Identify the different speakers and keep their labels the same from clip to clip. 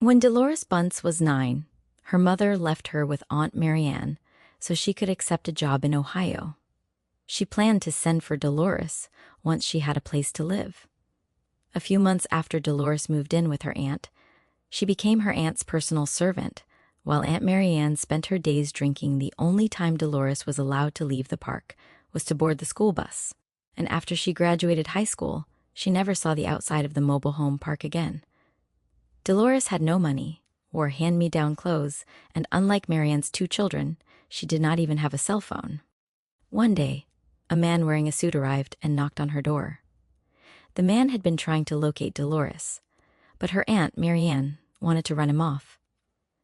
Speaker 1: When Dolores Bunce was 9, her mother left her with Aunt Marianne so she could accept a job in Ohio. She planned to send for Delores once she had a place to live. A few months after Dolores moved in with her aunt, she became her aunt's personal servant, while Aunt Marianne spent her days drinking. The only time Dolores was allowed to leave the park was to board the school bus, and after she graduated high school, she never saw the outside of the mobile home park again. Delores had no money, wore hand-me-down clothes, and unlike Marianne's 2 children, she did not even have a cell phone. One day, a man wearing a suit arrived and knocked on her door. The man had been trying to locate Delores, but her aunt, Marianne, wanted to run him off.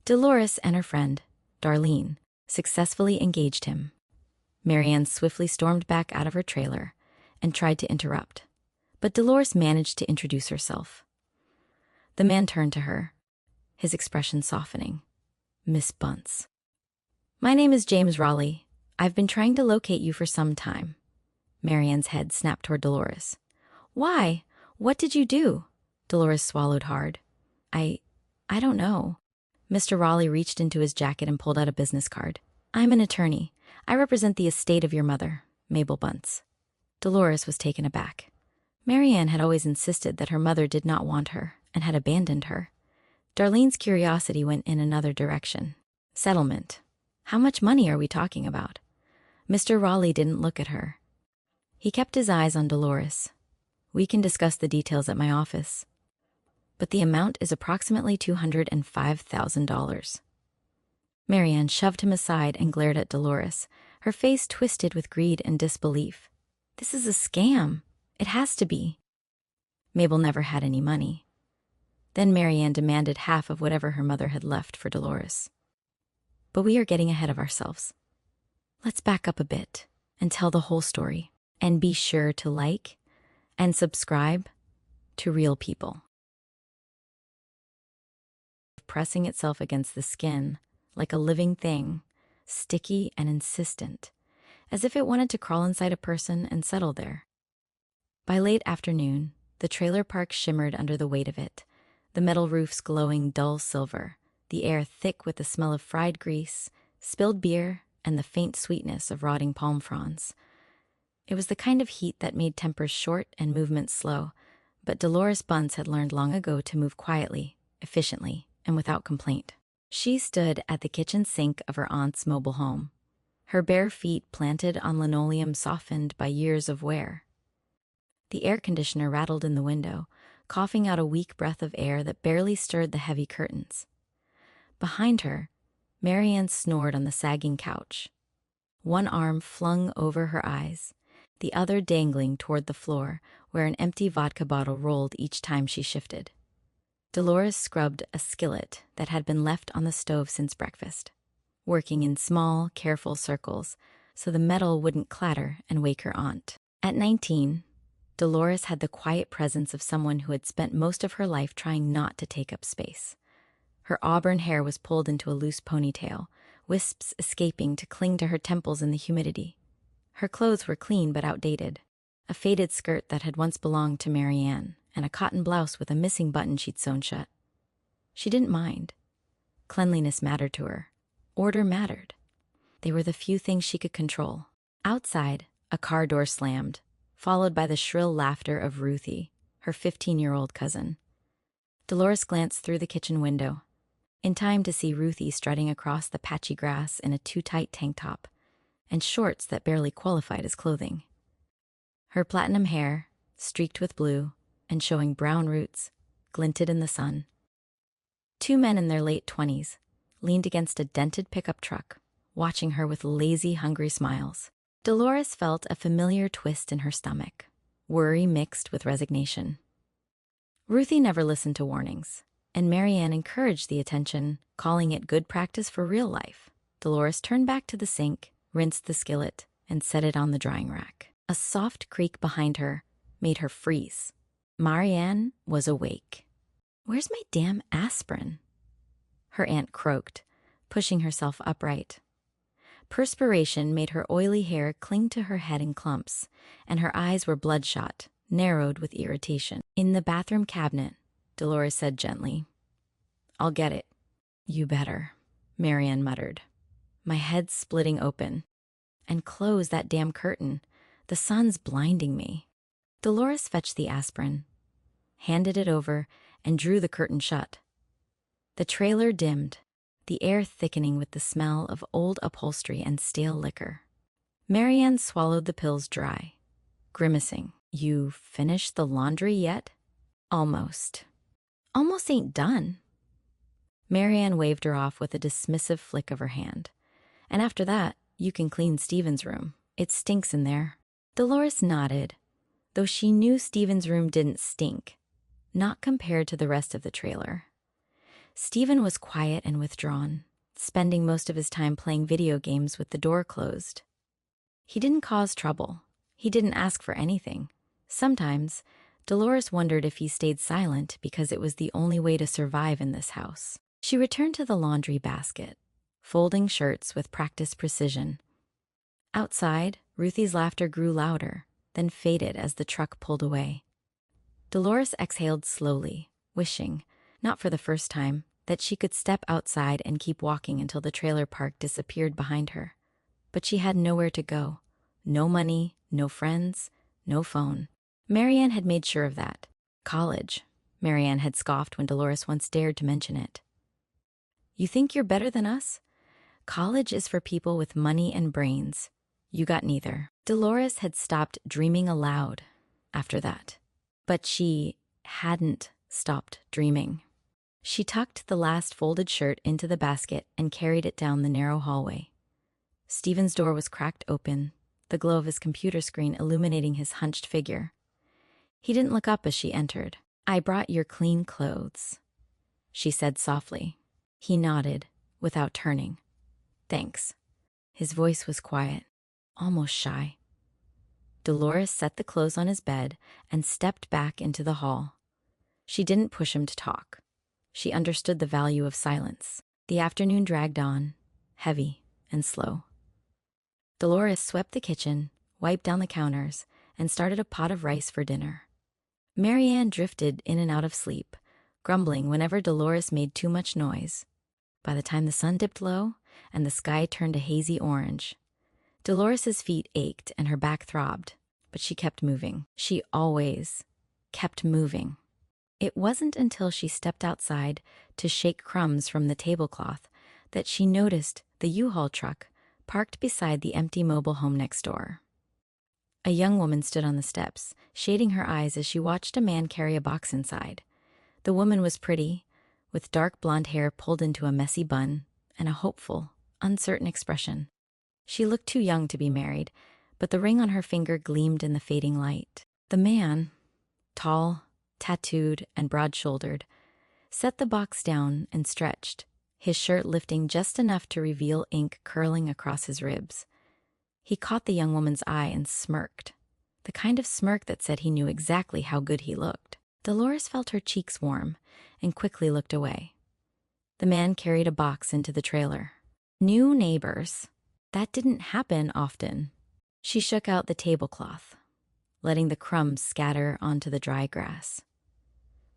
Speaker 1: Delores and her friend, Darlene, successfully engaged him. Marianne swiftly stormed back out of her trailer and tried to interrupt, but Delores managed to introduce herself. The man turned to her, his expression softening. "Miss Bunce. My name is James Raleigh. I've been trying to locate you for some time." Marianne's head snapped toward Delores. "Why? What did you do?" Delores swallowed hard. I don't know." Mr. Raleigh reached into his jacket and pulled out a business card. "I'm an attorney. I represent the estate of your mother, Mabel Bunce." Delores was taken aback. Marianne had always insisted that her mother did not want her and had abandoned her. Darlene's curiosity went in another direction. "Settlement. How much money are we talking about?" Mr. Raleigh didn't look at her. He kept his eyes on Delores. "We can discuss the details at my office, but the amount is approximately $205,000. Marianne shoved him aside and glared at Delores, her face twisted with greed and disbelief. "This is a scam. It has to be." Mabel never had any money. Then Marianne demanded half of whatever her mother had left for Delores. But we are getting ahead of ourselves. Let's back up a bit and tell the whole story. And be sure to like and subscribe to Real People. Pressing itself against the skin like a living thing, sticky and insistent, as if it wanted to crawl inside a person and settle there. By late afternoon, the trailer park shimmered under the weight of it, the metal roofs glowing dull silver, the air thick with the smell of fried grease, spilled beer, and the faint sweetness of rotting palm fronds. It was the kind of heat that made tempers short and movements slow, but Dolores Bunce had learned long ago to move quietly, efficiently, and without complaint. She stood at the kitchen sink of her aunt's mobile home, her bare feet planted on linoleum softened by years of wear. The air conditioner rattled in the window, coughing out a weak breath of air that barely stirred the heavy curtains. Behind her, Marianne snored on the sagging couch, one arm flung over her eyes, the other dangling toward the floor where an empty vodka bottle rolled each time she shifted. Delores scrubbed a skillet that had been left on the stove since breakfast, working in small, careful circles so the metal wouldn't clatter and wake her aunt. At 19, Delores had the quiet presence of someone who had spent most of her life trying not to take up space. Her auburn hair was pulled into a loose ponytail, wisps escaping to cling to her temples in the humidity. Her clothes were clean but outdated, a faded skirt that had once belonged to Marianne, and a cotton blouse with a missing button she'd sewn shut. She didn't mind. Cleanliness mattered to her. Order mattered. They were the few things she could control. Outside, a car door slammed, followed by the shrill laughter of Ruthie, her 15-year-old cousin. Delores glanced through the kitchen window, in time to see Ruthie strutting across the patchy grass in a too-tight tank top and shorts that barely qualified as clothing. Her platinum hair, streaked with blue and showing brown roots, glinted in the sun. 2 men in their late 20s leaned against a dented pickup truck, watching her with lazy, hungry smiles. Delores felt a familiar twist in her stomach, worry mixed with resignation. Ruthie never listened to warnings, and Marianne encouraged the attention, calling it good practice for real life. Delores turned back to the sink, rinsed the skillet, and set it on the drying rack. A soft creak behind her made her freeze. Marianne was awake. "Where's my damn aspirin?" Her aunt croaked, pushing herself upright. Perspiration made her oily hair cling to her head in clumps, and her eyes were bloodshot, narrowed with irritation. "In the bathroom cabinet," Delores said gently. I'll get it. You better, Marianne muttered, my head splitting open. And close that damn curtain. The sun's blinding me. Delores fetched the aspirin, handed it over, and drew the curtain shut. The trailer dimmed, the air thickening with the smell of old upholstery and stale liquor. Marianne swallowed the pills dry, grimacing. You finished the laundry yet? Almost. Almost ain't done. Marianne waved her off with a dismissive flick of her hand. And after that, you can clean Stephen's room. It stinks in there. Delores nodded, though she knew Stephen's room didn't stink, not compared to the rest of the trailer. Stephen was quiet and withdrawn, spending most of his time playing video games with the door closed. He didn't cause trouble. He didn't ask for anything. Sometimes, Delores wondered if he stayed silent because it was the only way to survive in this house. She returned to the laundry basket, folding shirts with practiced precision. Outside, Ruthie's laughter grew louder, then faded as the truck pulled away. Delores exhaled slowly, wishing, not for the first time, that she could step outside and keep walking until the trailer park disappeared behind her. But she had nowhere to go. No money, no friends, no phone. Marianne had made sure of that. College, Marianne had scoffed when Delores once dared to mention it. You think you're better than us? College is for people with money and brains. You got neither. Delores had stopped dreaming aloud after that. But she hadn't stopped dreaming. She tucked the last folded shirt into the basket and carried it down the narrow hallway. Stephen's door was cracked open, the glow of his computer screen illuminating his hunched figure. He didn't look up as she entered. I brought your clean clothes, she said softly. He nodded, without turning. Thanks. His voice was quiet, almost shy. Delores set the clothes on his bed and stepped back into the hall. She didn't push him to talk. She understood the value of silence. The afternoon dragged on, heavy and slow. Delores swept the kitchen, wiped down the counters, and started a pot of rice for dinner. Marianne drifted in and out of sleep, grumbling whenever Delores made too much noise. By the time the sun dipped low and the sky turned a hazy orange, Dolores's feet ached and her back throbbed, but she kept moving. She always kept moving. It wasn't until she stepped outside to shake crumbs from the tablecloth that she noticed the U-Haul truck parked beside the empty mobile home next door. A young woman stood on the steps, shading her eyes as she watched a man carry a box inside. The woman was pretty, with dark blonde hair pulled into a messy bun and a hopeful, uncertain expression. She looked too young to be married, but the ring on her finger gleamed in the fading light. The man, tall, tattooed, and broad-shouldered, set the box down and stretched, his shirt lifting just enough to reveal ink curling across his ribs. He caught the young woman's eye and smirked, the kind of smirk that said he knew exactly how good he looked. Delores felt her cheeks warm and quickly looked away. The man carried a box into the trailer. New neighbors. That didn't happen often. She shook out the tablecloth, letting the crumbs scatter onto the dry grass.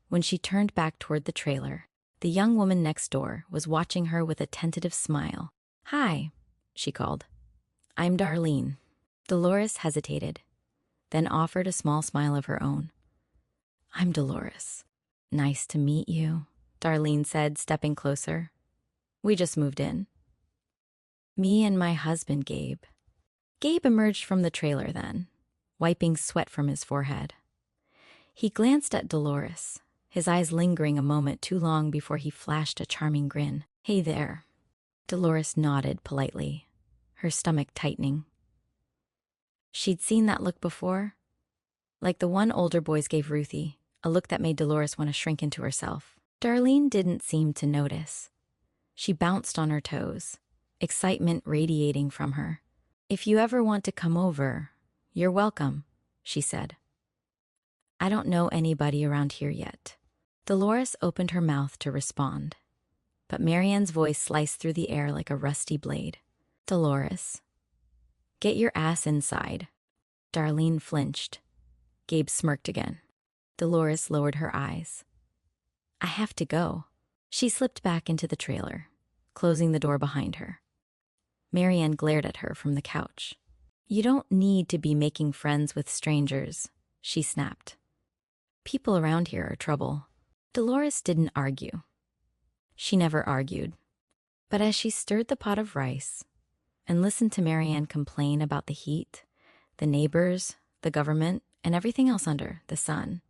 Speaker 1: When she turned back toward the trailer, the young woman next door was watching her with a tentative smile. Hi, she called. I'm Darlene. Delores hesitated, then offered a small smile of her own. I'm Delores. Nice to meet you, Darlene said, stepping closer. We just moved in. Me and my husband, Gabe. Gabe emerged from the trailer then, wiping sweat from his forehead. He glanced at Delores, his eyes lingering a moment too long before he flashed a charming grin. Hey there. Delores nodded politely, her stomach tightening. She'd seen that look before, like the one older boys gave Ruthie, a look that made Delores want to shrink into herself. Darlene didn't seem to notice. She bounced on her toes, excitement radiating from her. If you ever want to come over, you're welcome, she said. I don't know anybody around here yet. Delores opened her mouth to respond, but Marianne's voice sliced through the air like a rusty blade. Delores, get your ass inside. Darlene flinched. Gabe smirked again. Delores lowered her eyes. I have to go. She slipped back into the trailer, closing the door behind her. Marianne glared at her from the couch. "You don't need to be making friends with strangers," she snapped. "People around here are trouble." Delores didn't argue. She never argued. But as she stirred the pot of rice and listened to Marianne complain about the heat, the neighbors, the government, and everything else under the sun,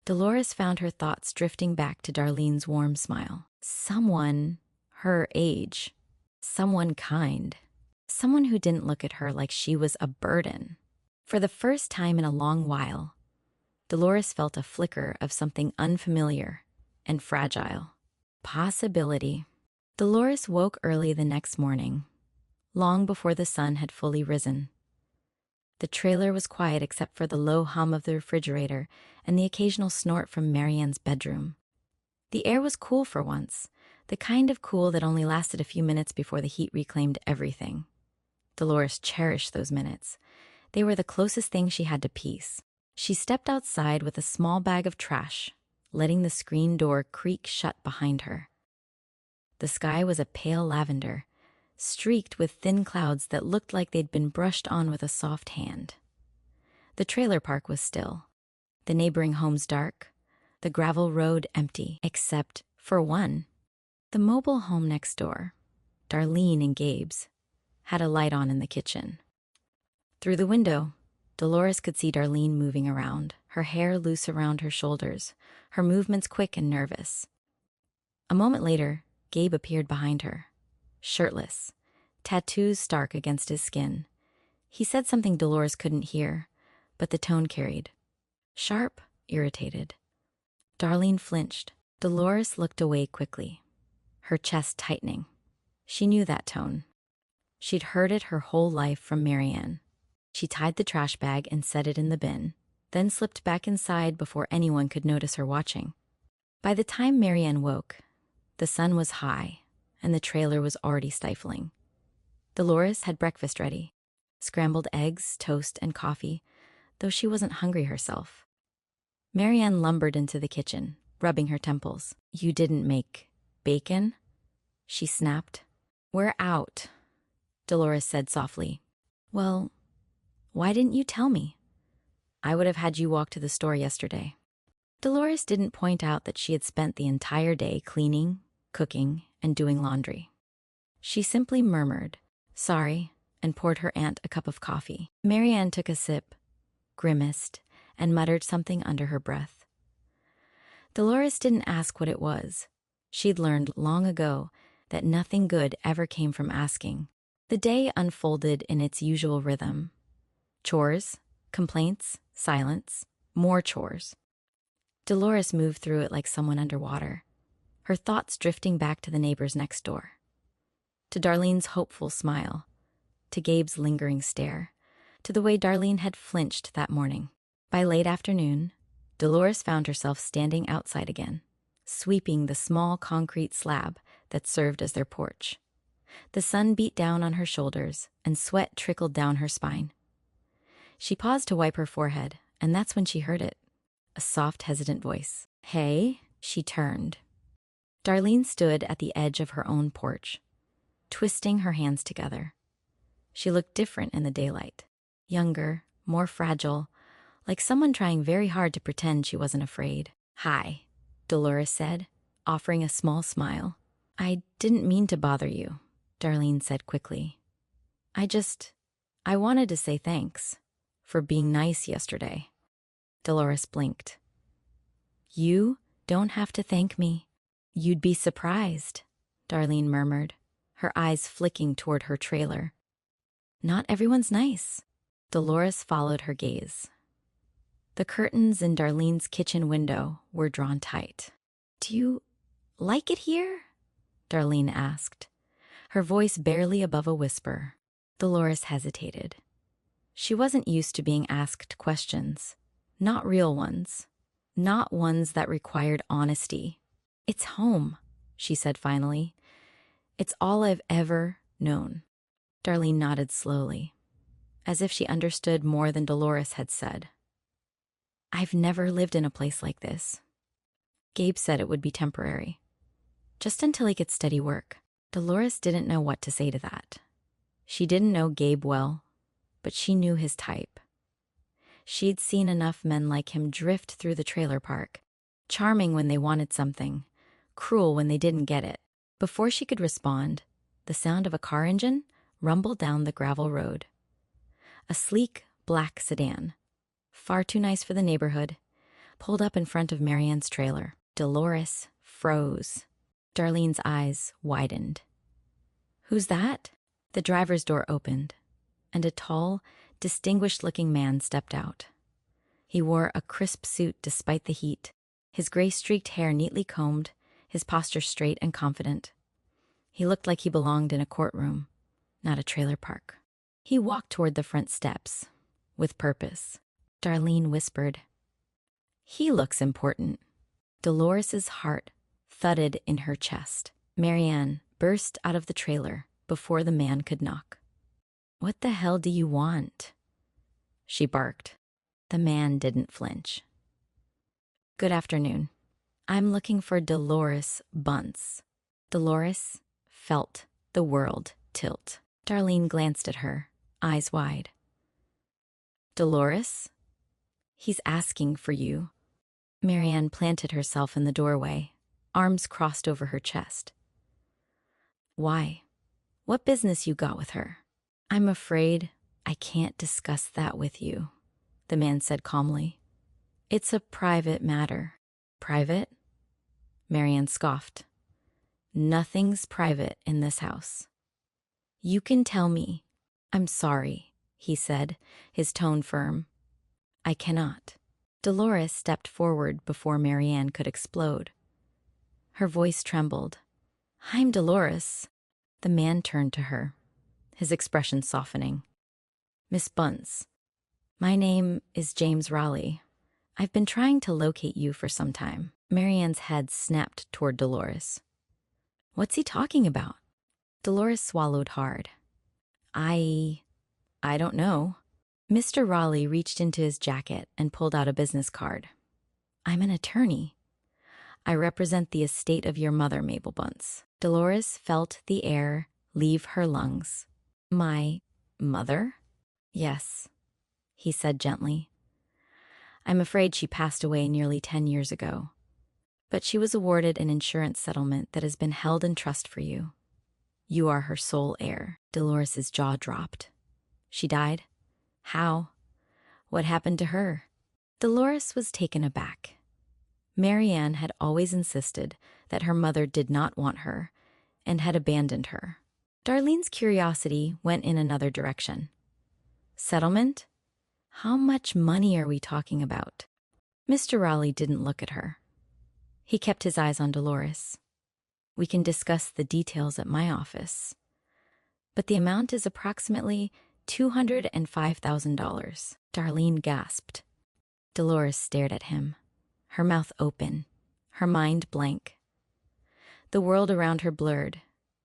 Speaker 1: Delores found her thoughts drifting back to Darlene's warm smile. Someone her age, someone kind, someone who didn't look at her like she was a burden. For the first time in a long while, Delores felt a flicker of something unfamiliar and fragile. Possibility. Delores woke early the next morning, long before the sun had fully risen. The trailer was quiet except for the low hum of the refrigerator and the occasional snort from Marianne's bedroom. The air was cool for once, the kind of cool that only lasted a few minutes before the heat reclaimed everything. Delores cherished those minutes. They were the closest thing she had to peace. She stepped outside with a small bag of trash, letting the screen door creak shut behind her. The sky was a pale lavender, streaked with thin clouds that looked like they'd been brushed on with a soft hand. The trailer park was still, the neighboring homes dark, the gravel road empty, except for one. The mobile home next door, Darlene and Gabe's, had a light on in the kitchen. Through the window, Delores could see Darlene moving around, her hair loose around her shoulders, her movements quick and nervous. A moment later, Gabe appeared behind her, shirtless, tattoos stark against his skin. He said something Delores couldn't hear, but the tone carried. Sharp, irritated. Darlene flinched. Delores looked away quickly, her chest tightening. She knew that tone. She'd heard it her whole life from Marianne. She tied the trash bag and set it in the bin, then slipped back inside before anyone could notice her watching. By the time Marianne woke, the sun was high, and the trailer was already stifling. Delores had breakfast ready, scrambled eggs, toast, and coffee, though she wasn't hungry herself. Marianne lumbered into the kitchen, rubbing her temples. "You didn't make bacon?" she snapped. "We're out," Delores said softly. "Well, why didn't you tell me? I would have had you walk to the store yesterday." Delores didn't point out that she had spent the entire day cleaning, cooking, and doing laundry. She simply murmured, "Sorry," and poured her aunt a cup of coffee. Marianne took a sip, grimaced, and muttered something under her breath. Delores didn't ask what it was. She'd learned long ago that nothing good ever came from asking. The day unfolded in its usual rhythm. Chores, complaints, silence, more chores. Delores moved through it like someone underwater, her thoughts drifting back to the neighbors next door, to Darlene's hopeful smile, to Gabe's lingering stare, to the way Darlene had flinched that morning. By late afternoon, Delores found herself standing outside again, sweeping the small concrete slab that served as their porch. The sun beat down on her shoulders, and sweat trickled down her spine. She paused to wipe her forehead, and that's when she heard it. A soft, hesitant voice. "Hey?" She turned. Darlene stood at the edge of her own porch, twisting her hands together. She looked different in the daylight. Younger, more fragile, like someone trying very hard to pretend she wasn't afraid. "Hi," Delores said, offering a small smile. "I didn't mean to bother you," Darlene said quickly. I wanted to say thanks for being nice yesterday." Delores blinked. "You don't have to thank me. You'd be surprised," Darlene murmured, her eyes flicking toward her trailer. "Not everyone's nice." Delores followed her gaze. The curtains in Darlene's kitchen window were drawn tight. "Do you like it here?" Darlene asked, her voice barely above a whisper. Delores hesitated. She wasn't used to being asked questions, not real ones, not ones that required honesty. "It's home," she said finally. "It's all I've ever known." Darlene nodded slowly, as if she understood more than Delores had said. "I've never lived in a place like this. Gabe said it would be temporary." just until he could steady work. Delores didn't know what to say to that. She didn't know Gabe well, but she knew his type. She'd seen enough men like him drift through the trailer park, charming when they wanted something, cruel when they didn't get it. Before she could respond, the sound of a car engine rumbled down the gravel road. A sleek, black sedan, far too nice for the neighborhood, pulled up in front of Marianne's trailer. Delores froze. Darlene's eyes widened. "Who's that?" The driver's door opened, and a tall, distinguished-looking man stepped out. He wore a crisp suit despite the heat, his gray-streaked hair neatly combed, his posture straight and confident. He looked like he belonged in a courtroom, not a trailer park. He walked toward the front steps, with purpose. Darlene whispered, "He looks important." Dolores's heart thudded in her chest. Marianne burst out of the trailer before the man could knock. "What the hell do you want?" she barked. The man didn't flinch. "Good afternoon. I'm looking for Delores Bunce." Delores felt the world tilt. Darlene glanced at her, eyes wide. "Delores? He's asking for you." Marianne planted herself in the doorway, arms crossed over her chest. "Why? What business you got with her?" "I'm afraid I can't discuss that with you," the man said calmly. "It's a private matter." "Private?" Marianne scoffed. "Nothing's private in this house." "You can tell me." "I'm sorry," he said, his tone firm. "I cannot." Delores stepped forward before Marianne could explode. Her voice trembled. "I'm Delores." The man turned to her, his expression softening. "Miss Bunce, my name is James Raleigh. I've been trying to locate you for some time." Marianne's head snapped toward Delores. "What's he talking about?" Delores swallowed hard. I don't know." Mr. Raleigh reached into his jacket and pulled out a business card. "I'm an attorney. I represent the estate of your mother, Mabel Bunce." Delores felt the air leave her lungs. "My mother?" "Yes," he said gently. "I'm afraid she passed away nearly 10 years ago. But she was awarded an insurance settlement that has been held in trust for you. You are her sole heir." Dolores's jaw dropped. "She died? How? What happened to her?" Delores was taken aback. Marianne had always insisted that her mother did not want her and had abandoned her. Darlene's curiosity went in another direction. "Settlement? How much money are we talking about?" Mr. Raleigh didn't look at her. He kept his eyes on Delores. "We can discuss the details at my office, but the amount is approximately $205,000. Darlene gasped. Delores stared at him, her mouth open, her mind blank. The world around her blurred,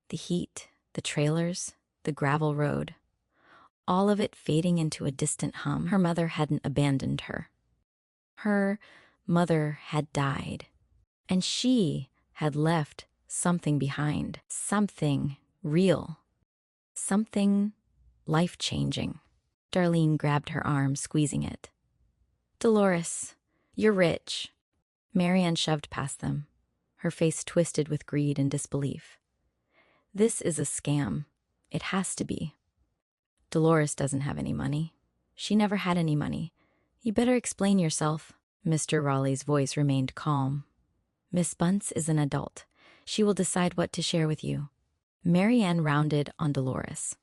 Speaker 1: the heat, the trailers, the gravel road, all of it fading into a distant hum. Her mother hadn't abandoned her. Her mother had died, and she had left something behind, something real, something life-changing. Darlene grabbed her arm, squeezing it. "Delores, you're rich." Marianne shoved past them, her face twisted with greed and disbelief. "This is a scam. It has to be." "Delores doesn't have any money. She never had any money. You better explain yourself." Mr. Raleigh's voice remained calm. "Miss Bunce is an adult. She will decide what to share with you." Marianne rounded on Delores.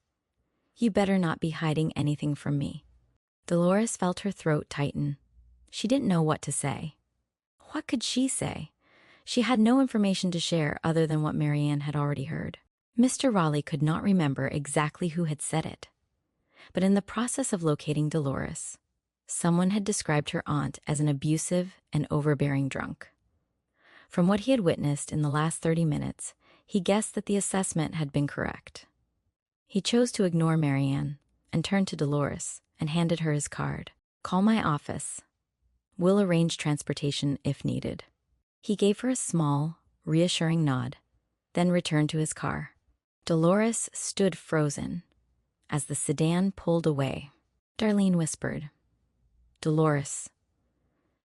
Speaker 1: "You better not be hiding anything from me." Delores felt her throat tighten. She didn't know what to say. What could she say? She had no information to share other than what Marianne had already heard. Mr. Raleigh could not remember exactly who had said it. But in the process of locating Delores, someone had described her aunt as an abusive and overbearing drunk. From what he had witnessed in the last 30 minutes, he guessed that the assessment had been correct. He chose to ignore Marianne and turned to Delores and handed her his card. "Call my office. We'll arrange transportation if needed." He gave her a small, reassuring nod then returned to his car. Delores stood frozen as the sedan pulled away. Darlene whispered, "Delores,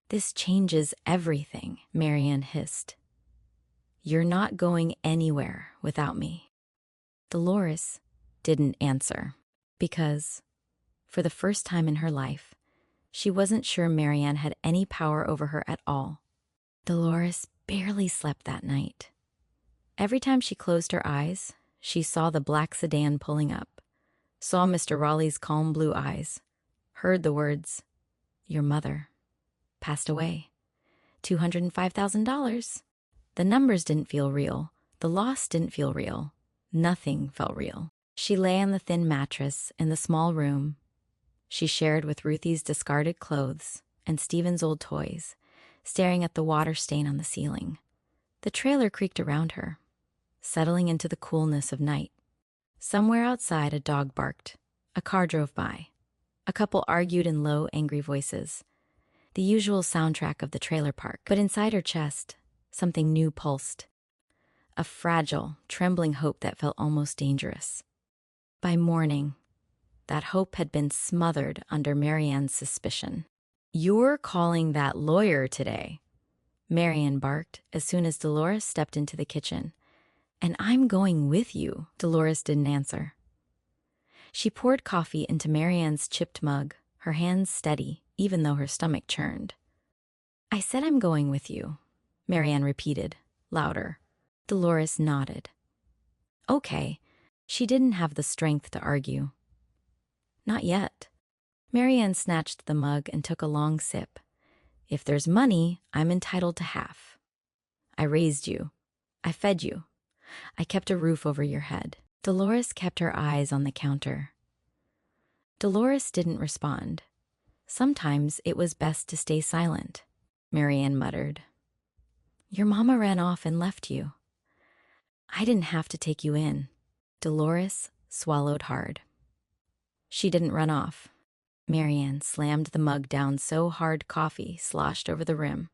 Speaker 1: this changes everything," Marianne hissed. "You're not going anywhere without me." Delores didn't answer because, for the first time in her life, she wasn't sure Marianne had any power over her at all. Delores barely slept that night. Every time she closed her eyes, she saw the black sedan pulling up, saw Mr. Raleigh's calm blue eyes, heard the words, "Your mother passed away. $205,000. The numbers didn't feel real. The loss didn't feel real. Nothing felt real. She lay on the thin mattress in the small room she shared with Ruthie's discarded clothes and Stephen's old toys, staring at the water stain on the ceiling. The trailer creaked around her, settling into the coolness of night. Somewhere outside, a dog barked. A car drove by. A couple argued in low, angry voices, the usual soundtrack of the trailer park. But inside her chest, something new pulsed. A fragile, trembling hope that felt almost dangerous. By morning, that hope had been smothered under Marianne's suspicion. "You're calling that lawyer today," Marianne barked as soon as Delores stepped into the kitchen. "And I'm going with you." Delores didn't answer. She poured coffee into Marianne's chipped mug, her hands steady, even though her stomach churned. "I said I'm going with you," Marianne repeated, louder. Delores nodded. Okay, she didn't have the strength to argue. Not yet. Marianne snatched the mug and took a long sip. "If there's money, I'm entitled to half. I raised you. I fed you. I kept a roof over your head." Delores kept her eyes on the counter. Delores didn't respond. Sometimes it was best to stay silent, Marianne muttered. "Your mama ran off and left you. I didn't have to take you in." Delores swallowed hard. "She didn't run off." Marianne slammed the mug down so hard coffee sloshed over the rim.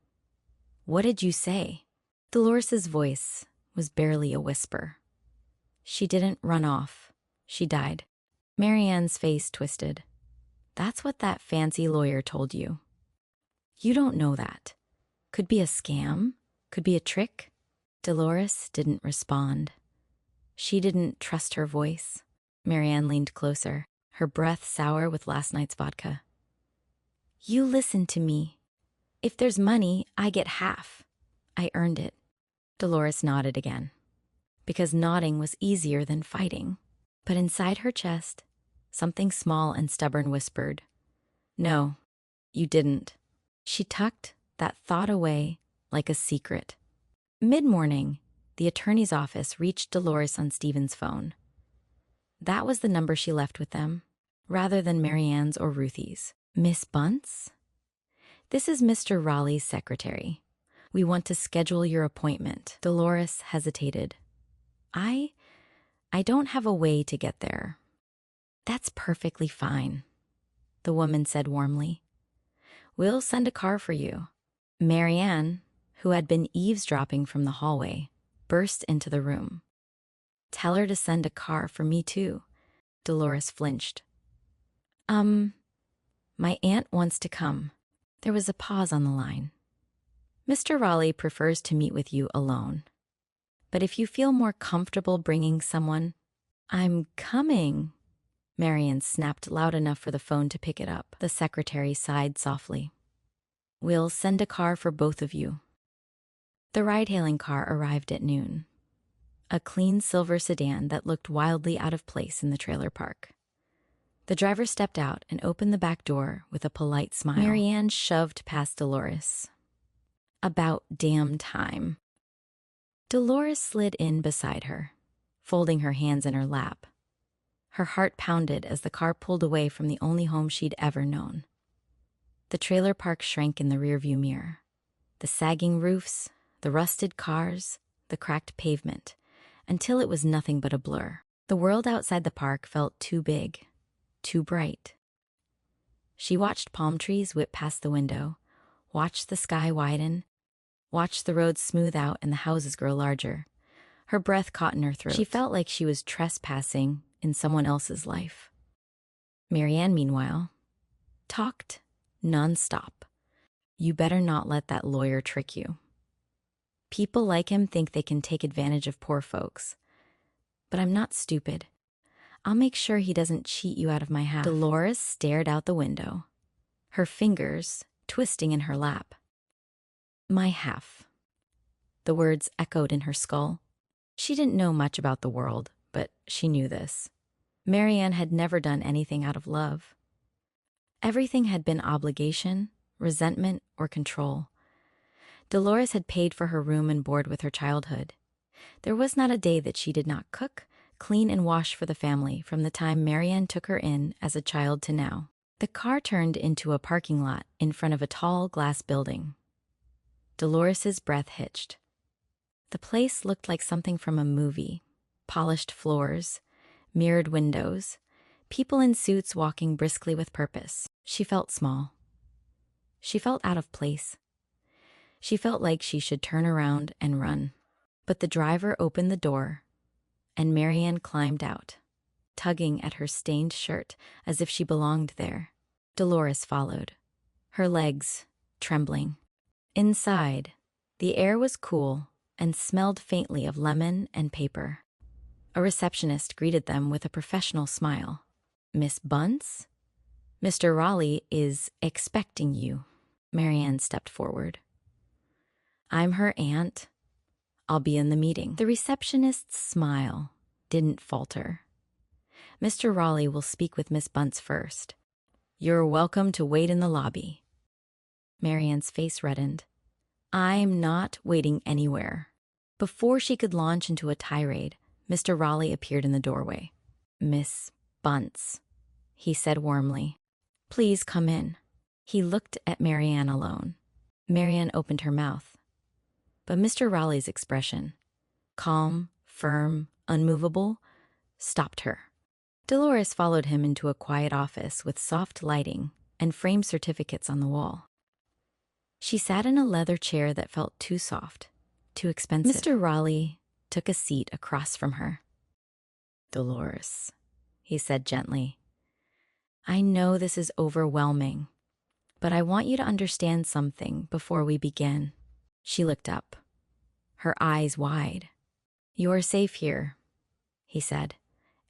Speaker 1: "What did you say?" Dolores's voice was barely a whisper. "She didn't run off. She died." Marianne's face twisted. "That's what that fancy lawyer told you." "You don't know that. Could be a scam. Could be a trick." Delores didn't respond. She didn't trust her voice. Marianne leaned closer, her breath sour with last night's vodka. "You listen to me. If there's money, I get half. I earned it." Delores nodded again, because nodding was easier than fighting. But inside her chest, something small and stubborn whispered, "No, you didn't." She tucked that thought away like a secret. Mid-morning, the attorney's office reached Delores on Stephen's phone. That was the number she left with them, rather than Marianne's or Ruthie's. "Miss Bunce? This is Mr. Raleigh's secretary. We want to schedule your appointment." Delores hesitated. I don't have a way to get there." "That's perfectly fine," the woman said warmly. "We'll send a car for you." Marianne, who had been eavesdropping from the hallway, burst into the room. "Tell her to send a car for me too." Delores flinched. My aunt wants to come." There was a pause on the line. "Mr. Raleigh prefers to meet with you alone. But if you feel more comfortable bringing someone..." "I'm coming." Marianne snapped loud enough for the phone to pick it up. The secretary sighed softly. "We'll send a car for both of you." The ride-hailing car arrived at noon. A clean silver sedan that looked wildly out of place in the trailer park. The driver stepped out and opened the back door with a polite smile. Marianne shoved past Delores. "About damn time." Delores slid in beside her, folding her hands in her lap. Her heart pounded as the car pulled away from the only home she'd ever known. The trailer park shrank in the rearview mirror. The sagging roofs, the rusted cars, the cracked pavement, until it was nothing but a blur. The world outside the park felt too big, too bright. She watched palm trees whip past the window, watched the sky widen, watched the roads smooth out and the houses grow larger. Her breath caught in her throat. She felt like she was trespassing in someone else's life. Marianne, meanwhile, talked nonstop. You better not let that lawyer trick you. People like him think they can take advantage of poor folks. But I'm not stupid. I'll make sure he doesn't cheat you out of my half. Delores stared out the window, her fingers twisting in her lap. My half. The words echoed in her skull. She didn't know much about the world, but she knew this. Marianne had never done anything out of love. Everything had been obligation, resentment, or control. Delores had paid for her room and board with her childhood. There was not a day that she did not cook, clean, and wash for the family from the time Marianne took her in as a child to now. The car turned into a parking lot in front of a tall glass building. Dolores's breath hitched. The place looked like something from a movie. Polished floors, mirrored windows, people in suits walking briskly with purpose. She felt small. She felt out of place. She felt like she should turn around and run. But the driver opened the door, and Marianne climbed out, tugging at her stained shirt as if she belonged there. Delores followed, her legs trembling. Inside, the air was cool and smelled faintly of lemon and paper. A receptionist greeted them with a professional smile. Miss Bunce? Mr. Raleigh is expecting you. Marianne stepped forward. I'm her aunt. I'll be in the meeting. The receptionist's smile didn't falter. Mr. Raleigh will speak with Miss Bunce first. You're welcome to wait in the lobby. Marianne's face reddened. I'm not waiting anywhere. Before she could launch into a tirade, Mr. Raleigh appeared in the doorway. Miss Bunce, he said warmly. Please come in. He looked at Marianne alone. Marianne opened her mouth. But Mr. Raleigh's expression, calm, firm, unmovable, stopped her. Delores followed him into a quiet office with soft lighting and framed certificates on the wall. She sat in a leather chair that felt too soft, too expensive. Mr. Raleigh took a seat across from her. Delores, he said gently, I know this is overwhelming, but I want you to understand something before we begin. She looked up, her eyes wide. You are safe here, he said,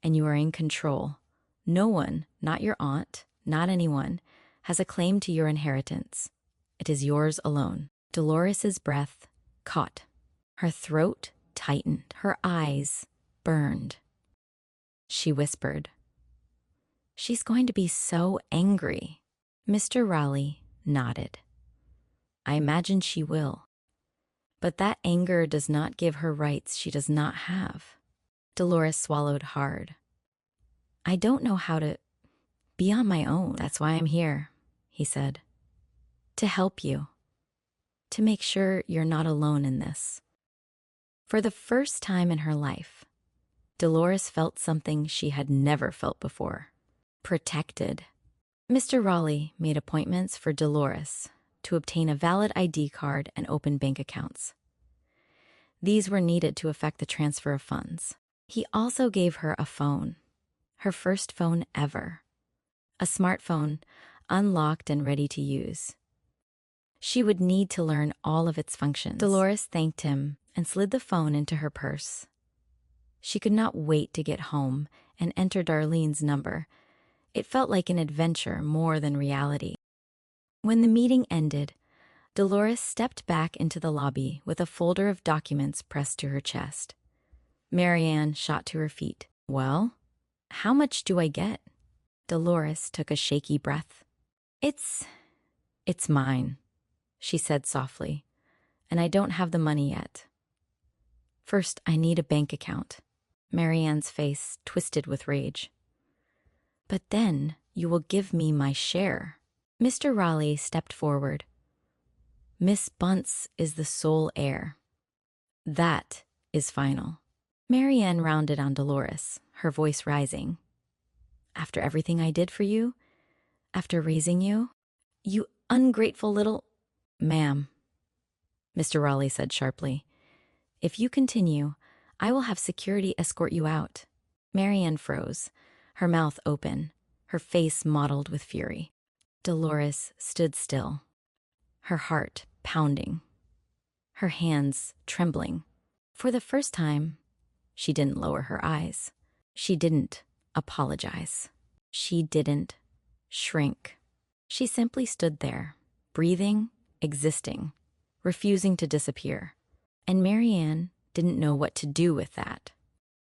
Speaker 1: and you are in control. No one, not your aunt, not anyone, has a claim to your inheritance. It is yours alone. Dolores's breath caught. Her throat tightened. Her eyes burned. She whispered, She's going to be so angry. Mr. Raleigh nodded. I imagine she will. But that anger does not give her rights she does not have. Delores swallowed hard. I don't know how to be on my own. That's why I'm here, he said. To help you. To make sure you're not alone in this. For the first time in her life, Delores felt something she had never felt before. Protected. Mr. Raleigh made appointments for Delores to obtain a valid ID card and open bank accounts. These were needed to effect the transfer of funds. He also gave her a phone, her first phone ever. A smartphone, unlocked and ready to use. She would need to learn all of its functions. Delores thanked him and slid the phone into her purse. She could not wait to get home and enter Darlene's number. It felt like an adventure more than reality. When the meeting ended, Delores stepped back into the lobby with a folder of documents pressed to her chest. Marianne shot to her feet. Well, how much do I get? Delores took a shaky breath. It's mine, she said softly, and I don't have the money yet. First, I need a bank account. Marianne's face twisted with rage. But then you will give me my share. Mr. Raleigh stepped forward. Miss Bunce is the sole heir. That is final. Marianne rounded on Delores, her voice rising. After everything I did for you, after raising you, you ungrateful little... Ma'am, Mr. Raleigh said sharply, if you continue, I will have security escort you out. Marianne froze, her mouth open, her face mottled with fury. Delores stood still, her heart pounding, her hands trembling. For the first time, she didn't lower her eyes. She didn't apologize. She didn't shrink. She simply stood there, breathing, existing, refusing to disappear. And Marianne didn't know what to do with that.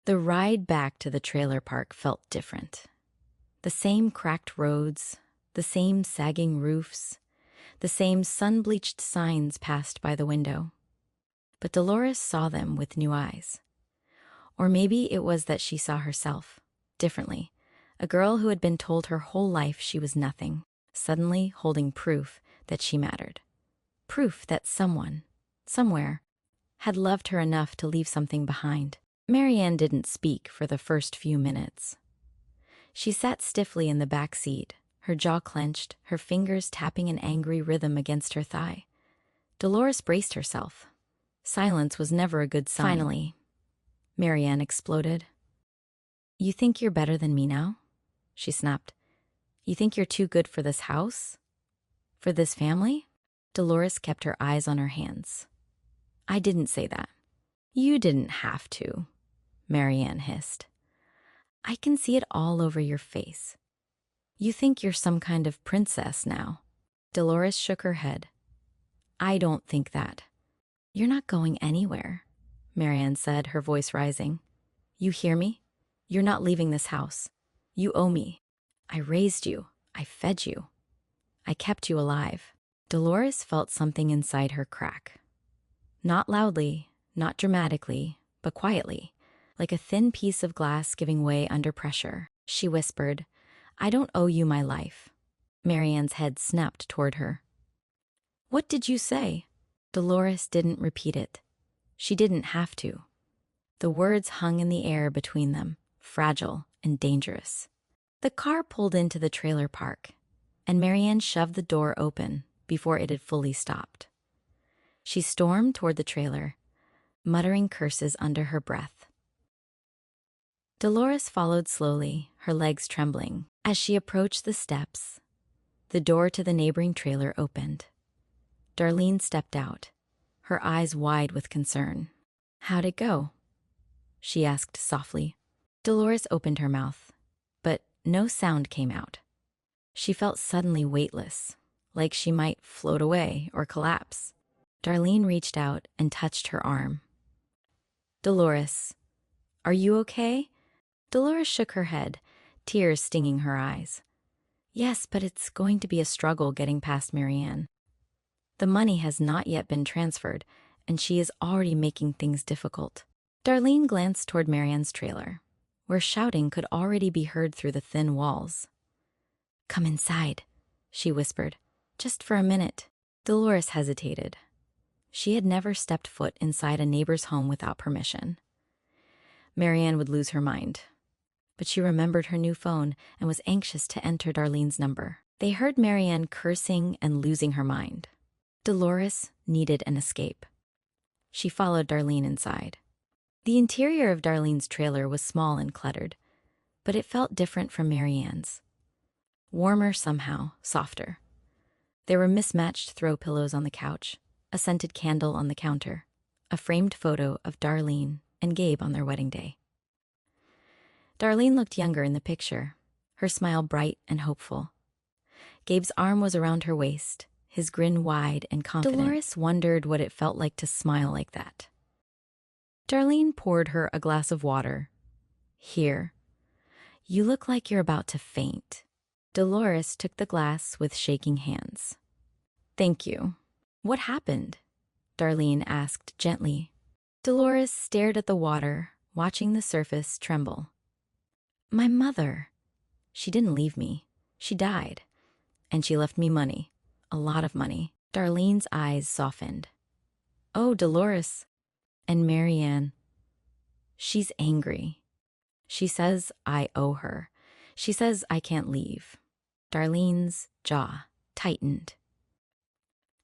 Speaker 1: The ride back to the trailer park felt different. The same cracked roads, the same sagging roofs, the same sun-bleached signs passed by the window. But Delores saw them with new eyes. Or maybe it was that she saw herself differently. A girl who had been told her whole life she was nothing, suddenly holding proof that she mattered. Proof that someone, somewhere, had loved her enough to leave something behind. Marianne didn't speak for the first few minutes. She sat stiffly in the back seat, her jaw clenched, her fingers tapping an angry rhythm against her thigh. Delores braced herself. Silence was never a good sign. Finally, Marianne exploded. "You think you're better than me now?" she snapped. "You think you're too good for this house? For this family?" Delores kept her eyes on her hands. "I didn't say that." "You didn't have to," Marianne hissed. "I can see it all over your face. You think you're some kind of princess now." Delores shook her head. "I don't think that." "You're not going anywhere," Marianne said, her voice rising. "You hear me? You're not leaving this house. You owe me. I raised you. I fed you. I kept you alive." Delores felt something inside her crack. Not loudly, not dramatically, but quietly, like a thin piece of glass giving way under pressure. She whispered, "I don't owe you my life." Marianne's head snapped toward her. "What did you say?" Delores didn't repeat it. She didn't have to. The words hung in the air between them, fragile and dangerous. The car pulled into the trailer park, and Marianne shoved the door open before it had fully stopped. She stormed toward the trailer, muttering curses under her breath. Delores followed slowly, her legs trembling. As she approached the steps, the door to the neighboring trailer opened. Darlene stepped out, her eyes wide with concern. "How'd it go?" she asked softly. Delores opened her mouth, but no sound came out. She felt suddenly weightless, like she might float away or collapse. Darlene reached out and touched her arm. "Delores, are you okay?" Delores shook her head, tears stinging her eyes. "Yes, but it's going to be a struggle getting past Marianne. The money has not yet been transferred, and she is already making things difficult." Darlene glanced toward Marianne's trailer, where shouting could already be heard through the thin walls. "Come inside," she whispered. "Just for a minute." Delores hesitated. She had never stepped foot inside a neighbor's home without permission. Marianne would lose her mind. But she remembered her new phone and was anxious to enter Darlene's number. They heard Marianne cursing and losing her mind. Delores needed an escape. She followed Darlene inside. The interior of Darlene's trailer was small and cluttered, but it felt different from Marianne's. Warmer somehow, softer. There were mismatched throw pillows on the couch, a scented candle on the counter, a framed photo of Darlene and Gabe on their wedding day. Darlene looked younger in the picture, her smile bright and hopeful. Gabe's arm was around her waist, his grin wide and confident. Delores wondered what it felt like to smile like that. Darlene poured her a glass of water. "Here. You look like you're about to faint." Delores took the glass with shaking hands. "Thank you. What happened?" Darlene asked gently. Delores stared at the water, watching the surface tremble. "My mother. She didn't leave me. She died. And she left me money. A lot of money." Darlene's eyes softened. "Oh, Delores." "And Marianne. She's angry. She says I owe her. She says I can't leave." Darlene's jaw tightened.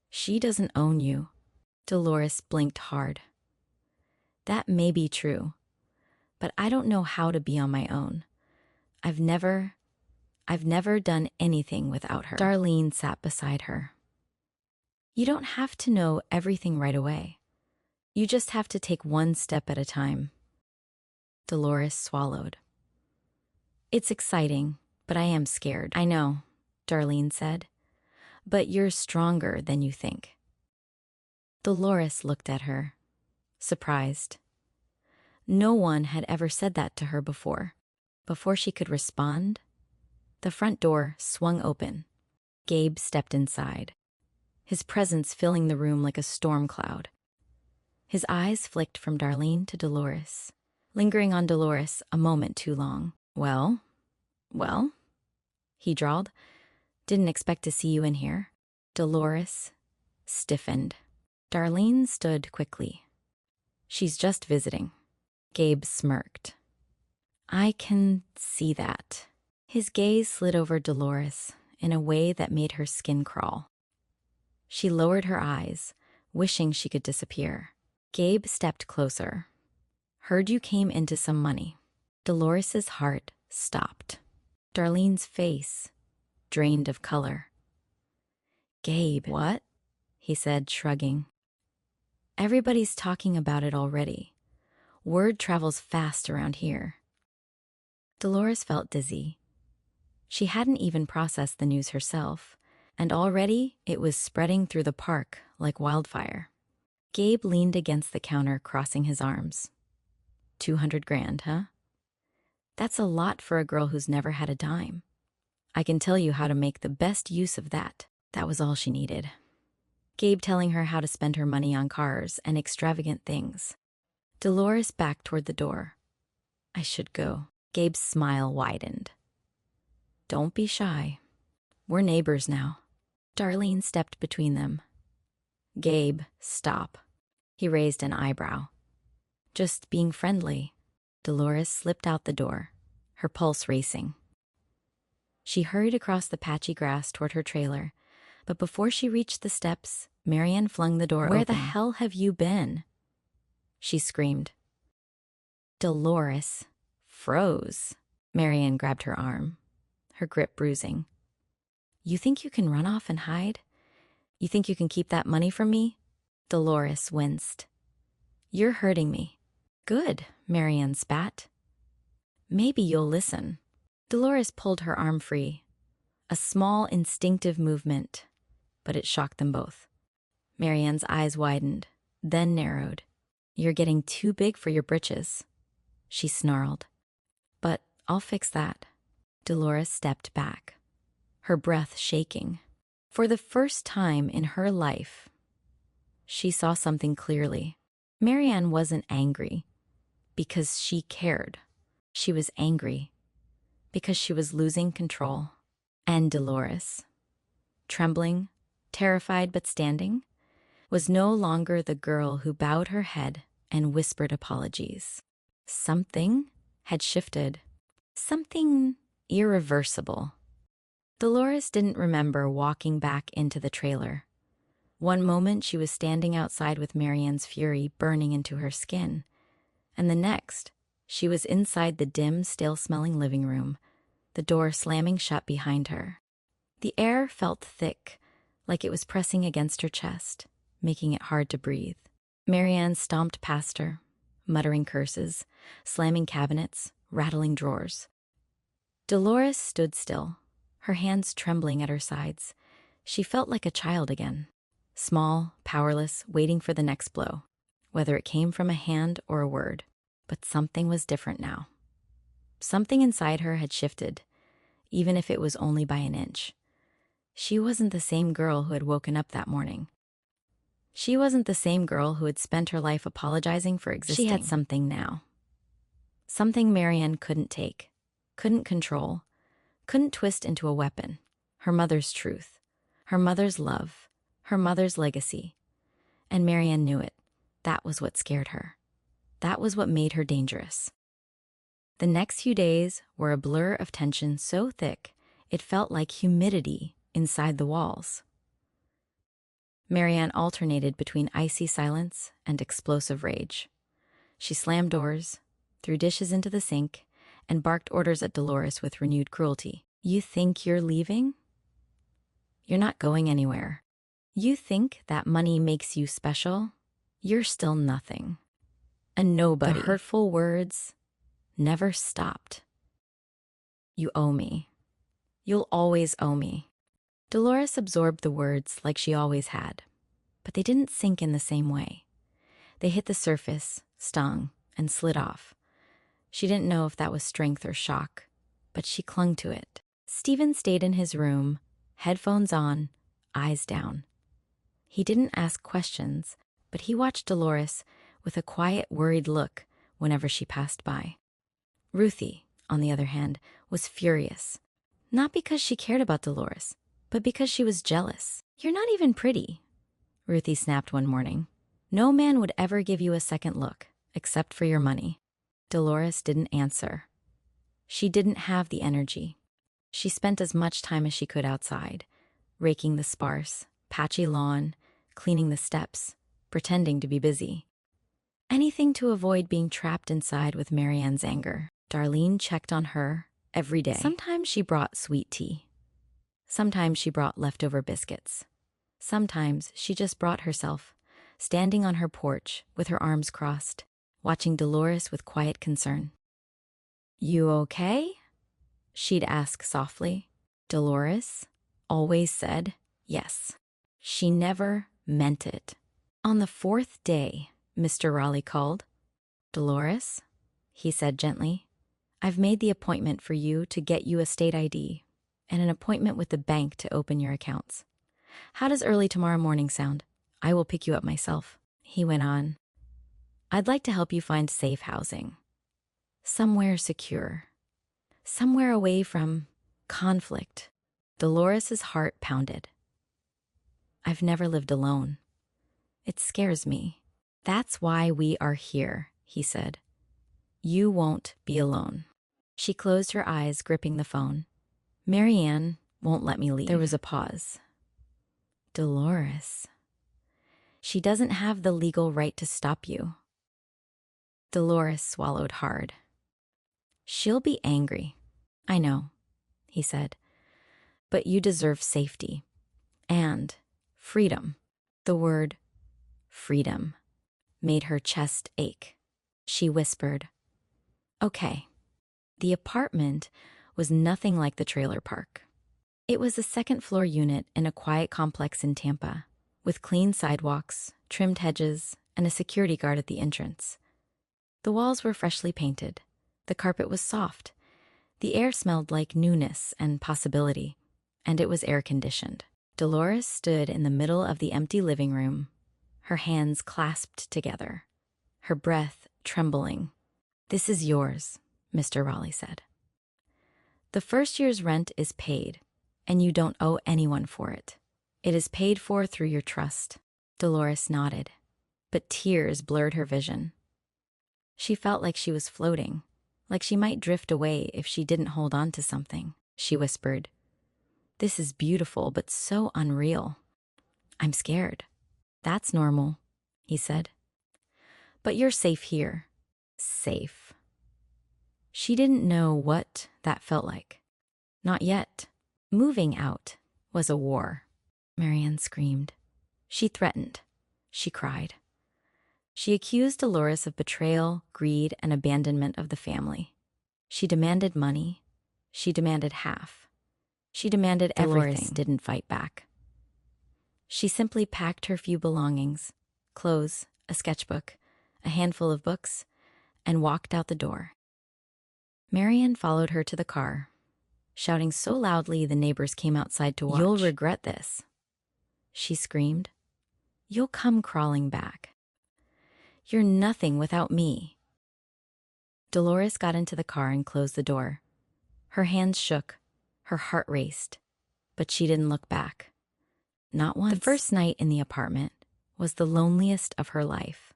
Speaker 1: "She doesn't own you." Delores blinked hard. "That may be true, but I don't know how to be on my own. I've never done anything without her. Darlene sat beside her. You don't have to know everything right away. You just have to take one step at a time. Delores swallowed. It's exciting, but I am scared. I know, Darlene said, but you're stronger than you think. Delores looked at her, surprised. No one had ever said that to her before. Before she could respond, the front door swung open. Gabe stepped inside, his presence filling the room like a storm cloud. His eyes flicked from Darlene to Delores, lingering on Delores a moment too long. Well, he drawled. Didn't expect to see you in here. Delores stiffened. Darlene stood quickly. She's just visiting. Gabe smirked. I can see that. His gaze slid over Delores in a way that made her skin crawl. She lowered her eyes, wishing she could disappear. Gabe stepped closer. Heard you came into some money. Dolores's heart stopped. Darlene's face drained of color. Gabe, what? He said, shrugging. Everybody's talking about it already. Word travels fast around here. Delores felt dizzy. She hadn't even processed the news herself, and already it was spreading through the park like wildfire. Gabe leaned against the counter, crossing his arms. 200 grand, huh? That's a lot for a girl who's never had a dime. I can tell you how to make the best use of that. That was all she needed. Gabe telling her how to spend her money on cars and extravagant things. Delores backed toward the door. I should go. Gabe's smile widened. Don't be shy. We're neighbors now. Darlene stepped between them. Gabe, stop. He raised an eyebrow. Just being friendly. Delores slipped out the door, her pulse racing. She hurried across the patchy grass toward her trailer, but before she reached the steps, Marianne flung the door open. Where the hell have you been? She screamed. Delores froze. Marianne grabbed her arm, her grip bruising. You think you can run off and hide? You think you can keep that money from me? Delores winced. You're hurting me. Good, Marianne spat. Maybe you'll listen. Delores pulled her arm free. A small, instinctive movement, but it shocked them both. Marianne's eyes widened, then narrowed. You're getting too big for your britches, she snarled. But I'll fix that. Delores stepped back, her breath shaking. For the first time in her life, she saw something clearly. Marianne wasn't angry because she cared. She was angry because she was losing control. And Delores, trembling, terrified but standing, was no longer the girl who bowed her head and whispered apologies. Something had shifted. Something irreversible. Delores didn't remember walking back into the trailer. One moment she was standing outside with Marianne's fury burning into her skin, and the next she was inside the dim, stale-smelling living room, the door slamming shut behind her. The air felt thick, like it was pressing against her chest, making it hard to breathe. Marianne stomped past her, muttering curses, slamming cabinets, rattling drawers. Delores stood still, her hands trembling at her sides. She felt like a child again, small, powerless, waiting for the next blow, whether it came from a hand or a word. But something was different now. Something inside her had shifted, even if it was only by an inch. She wasn't the same girl who had woken up that morning. She wasn't the same girl who had spent her life apologizing for existing. She had something now. Something Marianne couldn't take, couldn't control, couldn't twist into a weapon. Her mother's truth, her mother's love, her mother's legacy. And Marianne knew it. That was what scared her. That was what made her dangerous. The next few days were a blur of tension so thick it felt like humidity inside the walls. Marianne alternated between icy silence and explosive rage. She slammed doors, threw dishes into the sink, and barked orders at Delores with renewed cruelty. You think you're leaving? You're not going anywhere. You think that money makes you special? You're still nothing. A nobody. The hurtful words never stopped. You owe me. You'll always owe me. Delores absorbed the words like she always had, but they didn't sink in the same way. They hit the surface, stung, and slid off. She didn't know if that was strength or shock, but she clung to it. Stephen stayed in his room, headphones on, eyes down. He didn't ask questions, but he watched Delores with a quiet, worried look whenever she passed by. Ruthie, on the other hand, was furious. Not because she cared about Delores, but because she was jealous. You're not even pretty, Ruthie snapped one morning. No man would ever give you a second look, except for your money. Delores didn't answer. She didn't have the energy. She spent as much time as she could outside, raking the sparse, patchy lawn, cleaning the steps, pretending to be busy. Anything to avoid being trapped inside with Marianne's anger. Darlene checked on her every day. Sometimes she brought sweet tea. Sometimes she brought leftover biscuits. Sometimes she just brought herself, standing on her porch with her arms crossed, watching Delores with quiet concern. You okay? She'd ask softly. Delores always said yes. She never meant it. On the fourth day, Mr. Raleigh called. Delores, he said gently, I've made the appointment for you to get you a state ID and an appointment with the bank to open your accounts. How does early tomorrow morning sound? I will pick you up myself. He went on. I'd like to help you find safe housing. Somewhere secure. Somewhere away from conflict. Dolores's heart pounded. I've never lived alone. It scares me. That's why we are here, he said. You won't be alone. She closed her eyes, gripping the phone. Marianne won't let me leave. There was a pause. Delores. She doesn't have the legal right to stop you. Delores swallowed hard. She'll be angry. I know, he said. But you deserve safety. And freedom. The word freedom made her chest ache. She whispered, Okay. The apartment was nothing like the trailer park. It was a second-floor unit in a quiet complex in Tampa, with clean sidewalks, trimmed hedges, and a security guard at the entrance. The walls were freshly painted. The carpet was soft. The air smelled like newness and possibility, and it was air-conditioned. Delores stood in the middle of the empty living room, her hands clasped together, her breath trembling. This is yours, Mr. Raleigh said. The first year's rent is paid, and you don't owe anyone for it. It is paid for through your trust. Delores nodded, but tears blurred her vision. She felt like she was floating, like she might drift away if she didn't hold on to something. She whispered, This is beautiful, but so unreal. I'm scared. That's normal, he said. But you're safe here. Safe. She didn't know what that felt like. Not yet. Moving out was a war. Marianne screamed. She threatened. She cried. She accused Delores of betrayal, greed, and abandonment of the family. She demanded money. She demanded half. She demanded everything. Delores didn't fight back. She simply packed her few belongings, clothes, a sketchbook, a handful of books, and walked out the door. Marianne followed her to the car, shouting so loudly the neighbors came outside to watch. You'll regret this, she screamed. You'll come crawling back. You're nothing without me. Delores got into the car and closed the door. Her hands shook, her heart raced, but she didn't look back. Not once. The first night in the apartment was the loneliest of her life.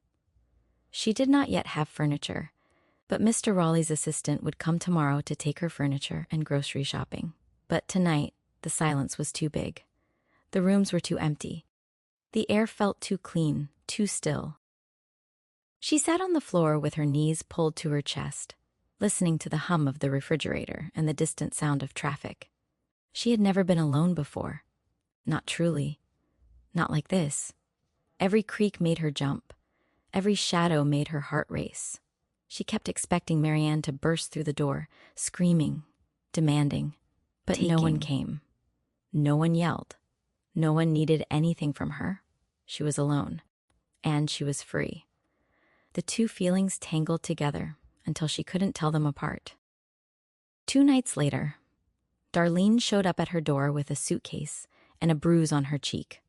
Speaker 1: She did not yet have furniture, but Mr. Raleigh's assistant would come tomorrow to take her furniture and grocery shopping. But tonight, the silence was too big. The rooms were too empty. The air felt too clean, too still. She sat on the floor with her knees pulled to her chest, listening to the hum of the refrigerator and the distant sound of traffic. She had never been alone before. Not truly. Not like this. Every creak made her jump. Every shadow made her heart race. She kept expecting Marianne to burst through the door, screaming, demanding. But no one came. No one yelled. No one needed anything from her. She was alone. And she was free. The two feelings tangled together until she couldn't tell them apart. 2 nights later, Darlene showed up at her door with a suitcase and a bruise on her cheek.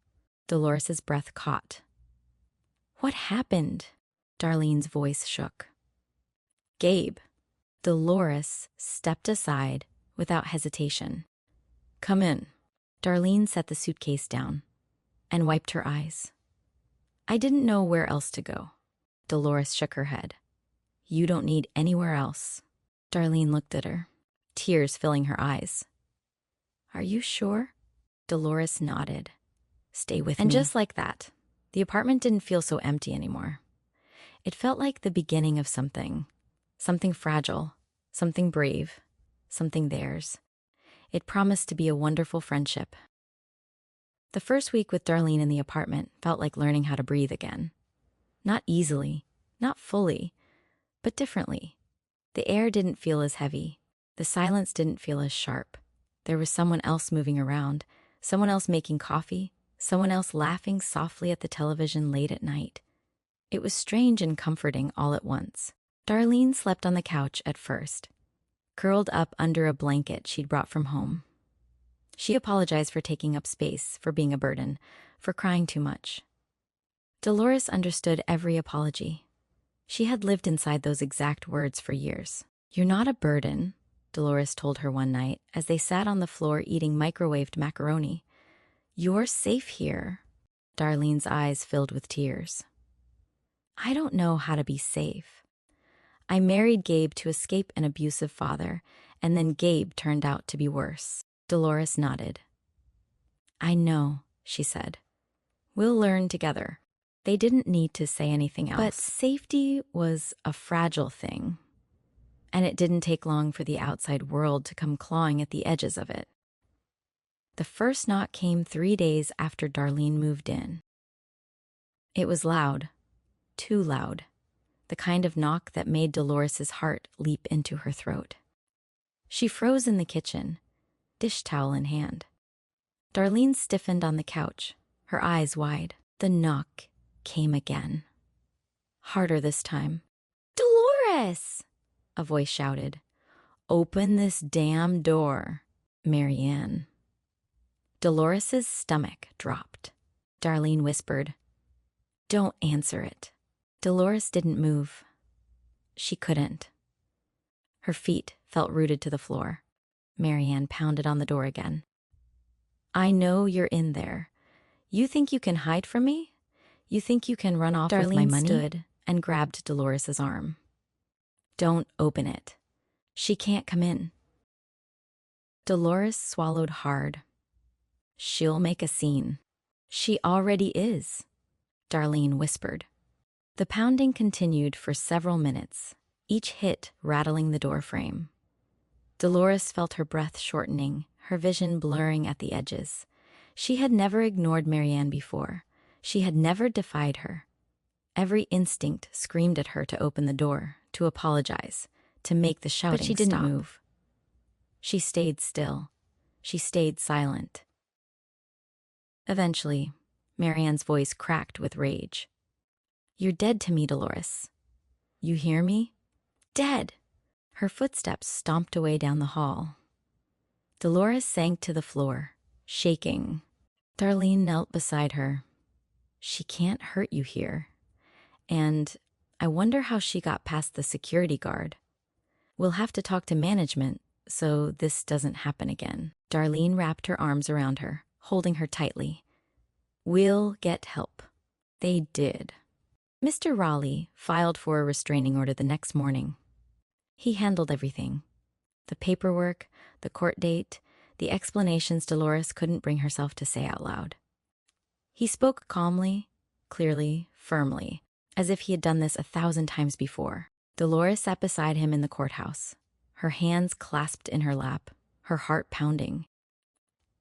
Speaker 1: Dolores's breath caught. "What happened?" Darlene's voice shook. "Gabe." Delores stepped aside without hesitation. "Come in." Darlene set the suitcase down and wiped her eyes. "I didn't know where else to go." Delores shook her head. "You don't need anywhere else." Darlene looked at her, tears filling her eyes. "Are you sure?" Delores nodded. "Stay with me." And just like that, the apartment didn't feel so empty anymore. It felt like the beginning of something. Something fragile, something brave, something theirs. It promised to be a wonderful friendship. The first week with Darlene in the apartment felt like learning how to breathe again. Not easily, not fully, but differently. The air didn't feel as heavy. The silence didn't feel as sharp. There was someone else moving around, someone else making coffee, someone else laughing softly at the television late at night. It was strange and comforting all at once. Darlene slept on the couch at first, curled up under a blanket she'd brought from home. She apologized for taking up space, for being a burden, for crying too much. Delores understood every apology. She had lived inside those exact words for years. "You're not a burden," Delores told her one night as they sat on the floor eating microwaved macaroni. "You're safe here." Darlene's eyes filled with tears. "I don't know how to be safe. I married Gabe to escape an abusive father, and then Gabe turned out to be worse." Delores nodded. "I know," she said. "We'll learn together." They didn't need to say anything else. But safety was a fragile thing, and it didn't take long for the outside world to come clawing at the edges of it. The first knock came 3 days after Darlene moved in. It was loud, too loud, the kind of knock that made Dolores's heart leap into her throat. She froze in the kitchen, dish towel in hand. Darlene stiffened on the couch, her eyes wide. The knock came again. Harder this time. "Delores!" a voice shouted. "Open this damn door, Marianne." Dolores's stomach dropped. Darlene whispered, "Don't answer it." Delores didn't move. She couldn't. Her feet felt rooted to the floor. Marianne pounded on the door again. "I know you're in there. You think you can hide from me? You think you can run off with my money?" Darlene stood and grabbed Dolores's arm. "Don't open it. She can't come in." Delores swallowed hard. "She'll make a scene." "She already is," Darlene whispered. The pounding continued for several minutes, each hit rattling the door frame. Delores felt her breath shortening, her vision blurring at the edges. She had never ignored Marianne before. She had never defied her. Every instinct screamed at her to open the door, to apologize, to make the shouting stop. But she didn't move. She stayed still. She stayed silent. Eventually, Marianne's voice cracked with rage. "You're dead to me, Delores. You hear me? Dead!" Her footsteps stomped away down the hall. Delores sank to the floor, shaking. Darlene knelt beside her. "She can't hurt you here. And I wonder how she got past the security guard. We'll have to talk to management so this doesn't happen again." Darlene wrapped her arms around her, holding her tightly. "We'll get help." They did. Mr. Raleigh filed for a restraining order the next morning. He handled everything. The paperwork, the court date, the explanations Delores couldn't bring herself to say out loud. He spoke calmly, clearly, firmly. as if he had done this 1,000 times before. Delores sat beside him in the courthouse, her hands clasped in her lap, her heart pounding.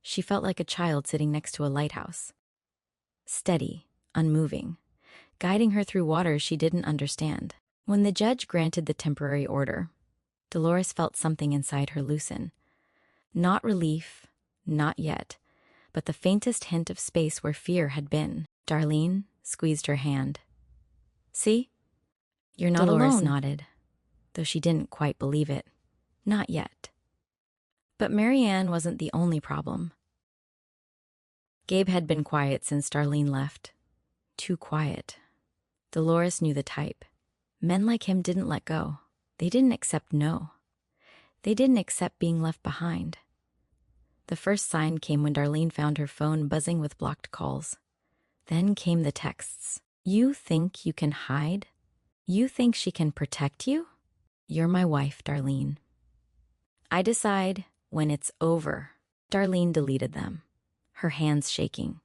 Speaker 1: She felt like a child sitting next to a lighthouse, steady, unmoving, guiding her through waters she didn't understand. When the judge granted the temporary order, Delores felt something inside her loosen. Not relief, not yet, but the faintest hint of space where fear had been. Darlene squeezed her hand. "See? You're not alone." Delores nodded, though she didn't quite believe it. Not yet. But Marianne wasn't the only problem. Gabe had been quiet since Darlene left. Too quiet. Delores knew the type. Men like him didn't let go. They didn't accept no. They didn't accept being left behind. The first sign came when Darlene found her phone buzzing with blocked calls. Then came the texts. "You think you can hide? You think she can protect you? You're my wife, Darlene. I decide when it's over." Darlene deleted them, her hands shaking.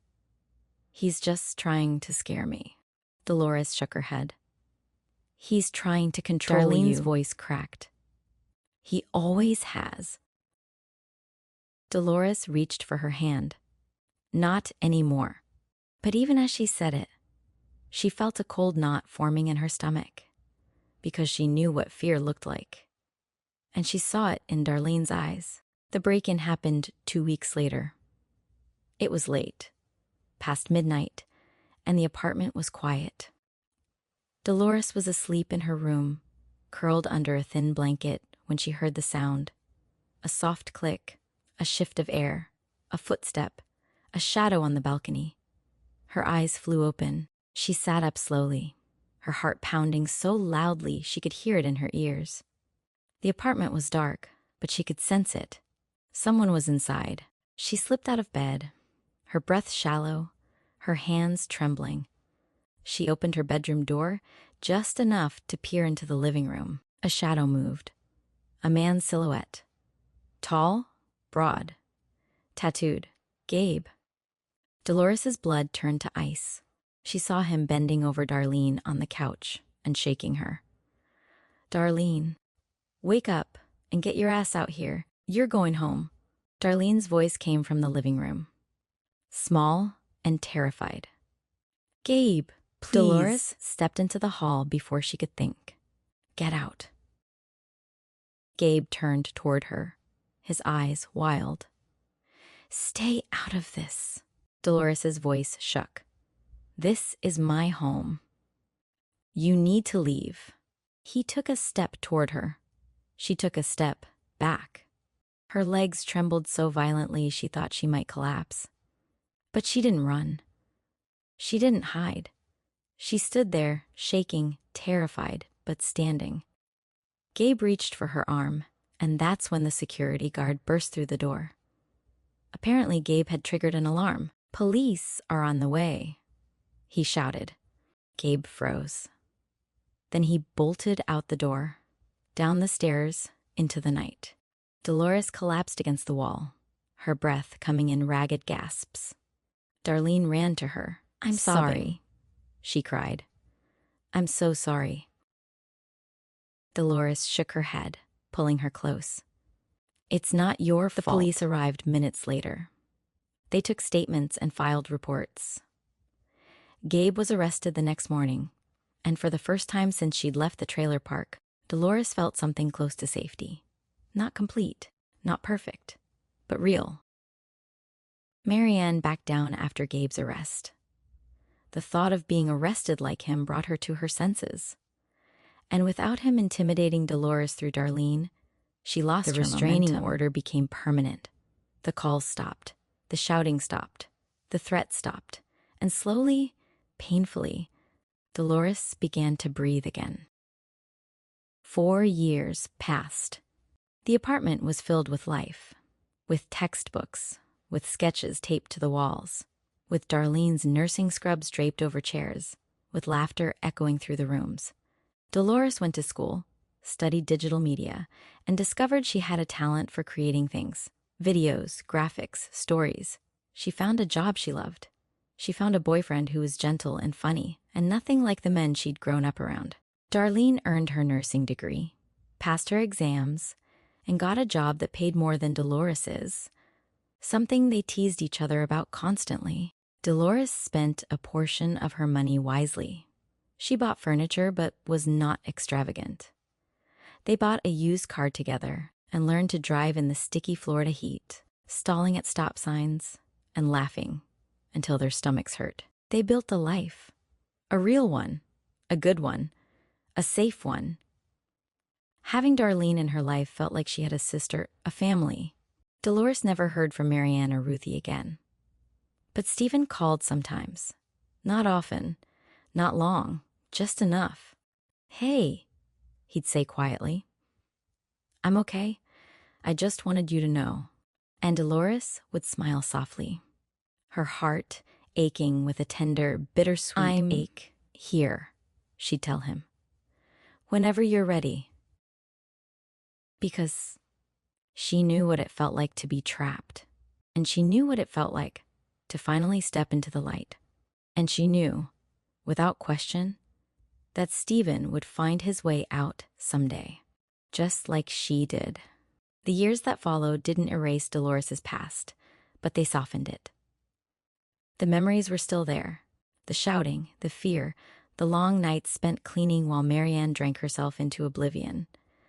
Speaker 1: "He's just trying to scare me." Delores shook her head. "He's trying to control you." Darlene's voice cracked. "He always has." Delores reached for her hand. "Not anymore." But even as she said it, she felt a cold knot forming in her stomach, because she knew what fear looked like. And she saw it in Darlene's eyes. The break-in happened 2 weeks later. It was late, past midnight, and the apartment was quiet. Delores was asleep in her room, curled under a thin blanket when she heard the sound. A soft click, a shift of air, a footstep, a shadow on the balcony. Her eyes flew open. She sat up slowly, her heart pounding so loudly she could hear it in her ears. The apartment was dark, but she could sense it. Someone was inside. She slipped out of bed, her breath shallow, her hands trembling. She opened her bedroom door just enough to peer into the living room. A shadow moved. A man's silhouette. Tall, broad, tattooed. Gabe. Dolores's blood turned to ice. She saw him bending over Darlene on the couch and shaking her. "Darlene, wake up and get your ass out here. You're going home." Darlene's voice came from the living room, small and terrified. "Gabe, please." Delores stepped into the hall before she could think. "Get out." Gabe turned toward her, his eyes wild. "Stay out of this." Dolores's voice shook. "This is my home. You need to leave." He took a step toward her. She took a step back. Her legs trembled so violently she thought she might collapse. But she didn't run. She didn't hide. She stood there, shaking, terrified, but standing. Gabe reached for her arm, and that's when the security guard burst through the door. Apparently, Gabe had triggered an alarm. "Police are on the way," he shouted. Gabe froze. Then he bolted out the door, down the stairs, into the night. Delores collapsed against the wall, her breath coming in ragged gasps. Darlene ran to her. "I'm sorry," she cried. "I'm so sorry." Delores shook her head, pulling her close. "It's not your fault." The police arrived minutes later. They took statements and filed reports. Gabe was arrested the next morning, and for the first time since she'd left the trailer park, Delores felt something close to safety. Not complete, not perfect, but real. Marianne backed down after Gabe's arrest. The thought of being arrested like him brought her to her senses. And without him intimidating Delores through Darlene, she lost her momentum. The restraining order became permanent. The calls stopped. The shouting stopped. The threats stopped. And slowly, painfully, Delores began to breathe again. 4 years passed. The apartment was filled with life, with textbooks, with sketches taped to the walls, with Darlene's nursing scrubs draped over chairs, with laughter echoing through the rooms. Delores went to school, studied digital media, and discovered she had a talent for creating things. Videos, graphics, stories. She found a job she loved. She found a boyfriend who was gentle and funny. and nothing like the men she'd grown up around. Darlene earned her nursing degree, passed her exams, and got a job that paid more than Dolores's, something they teased each other about constantly. Delores spent a portion of her money wisely. She bought furniture but was not extravagant. They bought a used car together and learned to drive in the sticky Florida heat, stalling at stop signs and laughing until their stomachs hurt. They built a life, a real one, a good one, a safe one. Having Darlene in her life felt like she had a sister, a family. Delores never heard from Marianne or Ruthie again. But Stephen called sometimes. Not often, not long, just enough. "Hey," he'd say quietly. "I'm okay. I just wanted you to know." And Delores would smile softly, her heart aching with a tender, bittersweet ache. "Here," she'd tell him, "whenever you're ready." Because she knew what it felt like to be trapped, and she knew what it felt like to finally step into the light. And she knew, without question, that Stephen would find his way out someday, just like she did. The years that followed didn't erase Dolores's past, but they softened it. The memories were still there, the shouting, the fear, the long nights spent cleaning while Marianne drank herself into oblivion,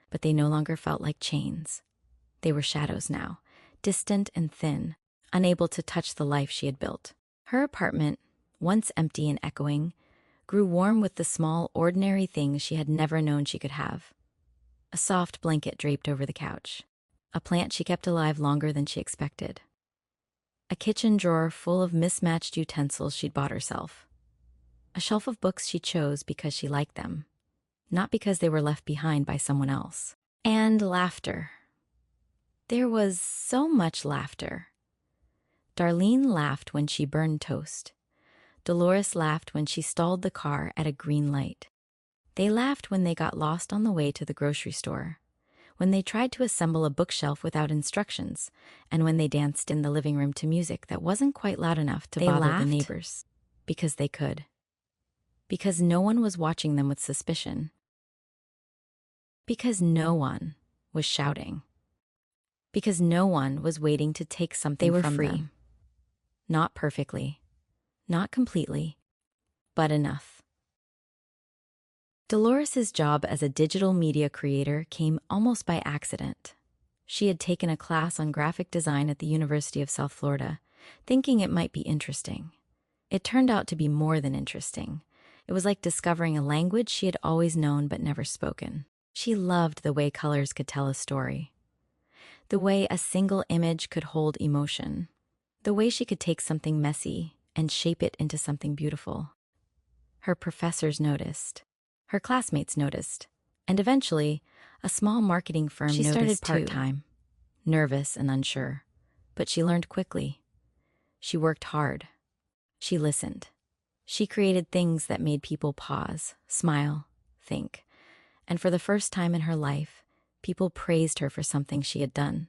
Speaker 1: but they no longer felt like chains. They were shadows now, distant and thin, unable to touch the life she had built. Her apartment, once empty and echoing, grew warm with the small, ordinary things she had never known she could have. A soft blanket draped over the couch, a plant she kept alive longer than she expected, a kitchen drawer full of mismatched utensils she'd bought herself, a shelf of books she chose because she liked them, not because they were left behind by someone else. And laughter. There was so much laughter. Darlene laughed when she burned toast. Delores laughed when she stalled the car at a green light. They laughed when they got lost on the way to the grocery store, when they tried to assemble a bookshelf without instructions, and when they danced in the living room to music that wasn't quite loud enough to bother the neighbors. Because they could. Because no one was watching them with suspicion. Because no one was shouting. Because no one was waiting to take something from them. They were free. Not perfectly. Not completely. But enough. Dolores's job as a digital media creator came almost by accident. She had taken a class on graphic design at the University of South Florida, thinking it might be interesting. It turned out to be more than interesting. It was like discovering a language she had always known but never spoken. She loved the way colors could tell a story. The way a single image could hold emotion. The way she could take something messy and shape it into something beautiful. Her professors noticed. Her classmates noticed. And eventually, a small marketing firm noticed too. She started part-time, nervous and unsure. But she learned quickly. She worked hard. She listened. She created things that made people pause, smile, think. And for the first time in her life, people praised her for something she had done.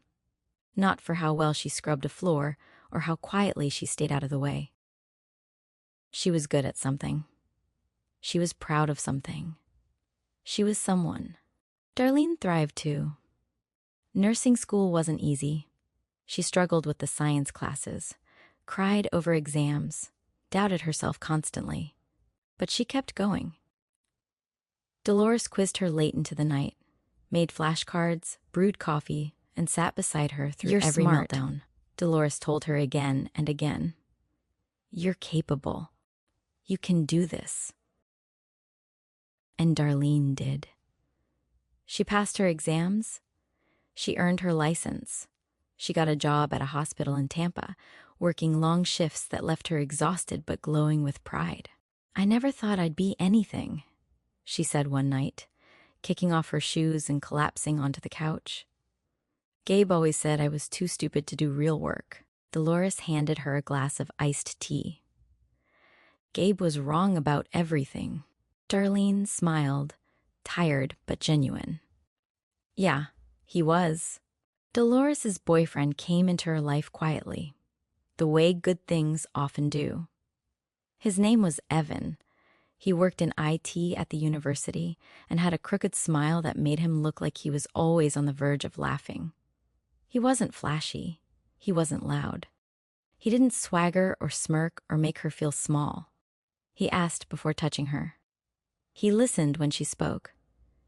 Speaker 1: Not for how well she scrubbed a floor or how quietly she stayed out of the way. She was good at something. She was proud of something. She was someone. Darlene thrived too. Nursing school wasn't easy. She struggled with the science classes, cried over exams, doubted herself constantly. But she kept going. Delores quizzed her late into the night, made flashcards, brewed coffee, and sat beside her through every meltdown. Delores told her again and again, "You're capable. You can do this." And Darlene did. She passed her exams. She earned her license. She got a job at a hospital in Tampa, working long shifts that left her exhausted but glowing with pride. "I never thought I'd be anything," she said one night, kicking off her shoes and collapsing onto the couch. "Gabe always said I was too stupid to do real work." Delores handed her a glass of iced tea. Gabe was wrong about everything. Darlene smiled, tired but genuine. Yeah, he was. Dolores's boyfriend came into her life quietly, the way good things often do. His name was Evan. He worked in IT at the university and had a crooked smile that made him look like he was always on the verge of laughing. He wasn't flashy. He wasn't loud. He didn't swagger or smirk or make her feel small. He asked before touching her. He listened when she spoke.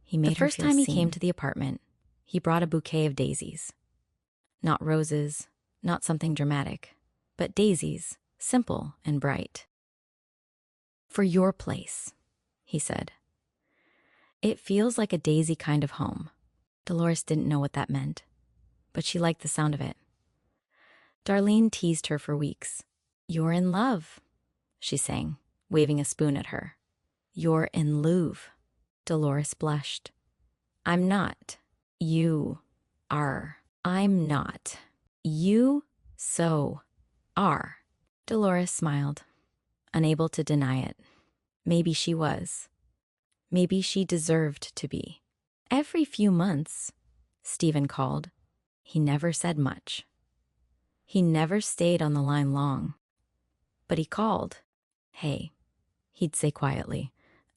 Speaker 1: He made her feel seen. The first time he came to the apartment, he brought a bouquet of daisies. Not roses, not something dramatic, but daisies, simple and bright. "For your place," he said. "It feels like a daisy kind of home." Delores didn't know what that meant, but she liked the sound of it. Darlene teased her for weeks. "You're in love," she sang, waving a spoon at her. "You're in Louvre." Delores blushed. "I'm not. You are." "I'm not. You are." Delores smiled, unable to deny it. Maybe she was. Maybe she deserved to be. Every few months, Stephen called. He never said much. He never stayed on the line long. But he called. "Hey," he'd say quietly.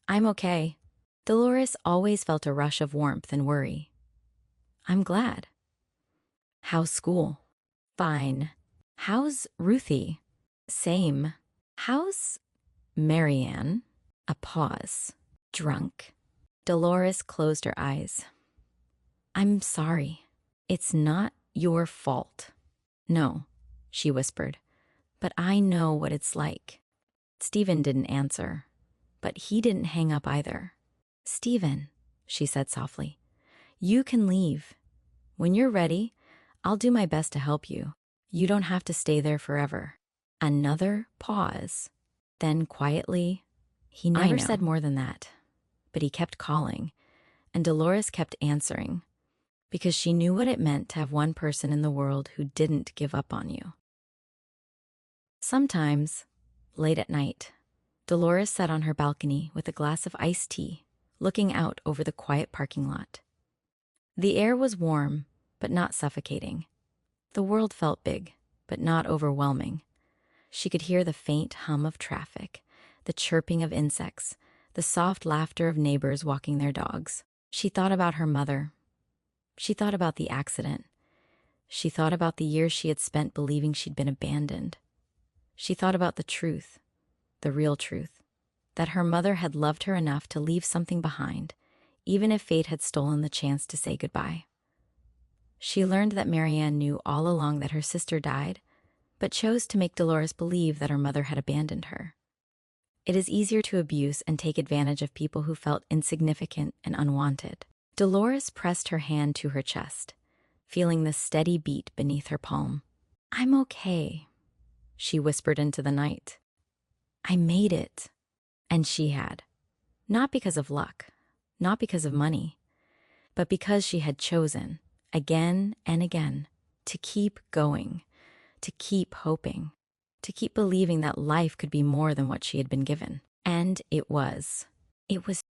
Speaker 1: "I'm okay." Delores always felt a rush of warmth and worry. "I'm glad." "How's school?" "Fine." "How's Ruthie?" "Same." "How's Marianne?" A pause. "Drunk." Delores closed her eyes. "I'm sorry. It's not your fault." "No," she whispered, "but I know what it's like." Stephen didn't answer, but he didn't hang up either. "Stephen," she said softly, "you can leave. When you're ready, I'll do my best to help you. You don't have to stay there forever." Another pause. Then quietly, he never said more than that, but he kept calling, and Delores kept answering, because she knew what it meant to have one person in the world who didn't give up on you. Sometimes, late at night, Delores sat on her balcony with a glass of iced tea, looking out over the quiet parking lot. The air was warm, but not suffocating. The world felt big, but not overwhelming. She could hear the faint hum of traffic, the chirping of insects, the soft laughter of neighbors walking their dogs. She thought about her mother. She thought about the accident. She thought about the years she had spent believing she'd been abandoned. She thought about the truth, the real truth, that her mother had loved her enough to leave something behind, even if fate had stolen the chance to say goodbye. She learned that Marianne knew all along that her sister died, but chose to make Delores believe that her mother had abandoned her. It is easier to abuse and take advantage of people who felt insignificant and unwanted. Delores pressed her hand to her chest, feeling the steady beat beneath her palm. "I'm okay," she whispered into the night. "I made it." And she had. Not because of luck, not because of money, but because she had chosen, again and again, to keep going, to keep hoping, to keep believing that life could be more than what she had been given. And it was. It was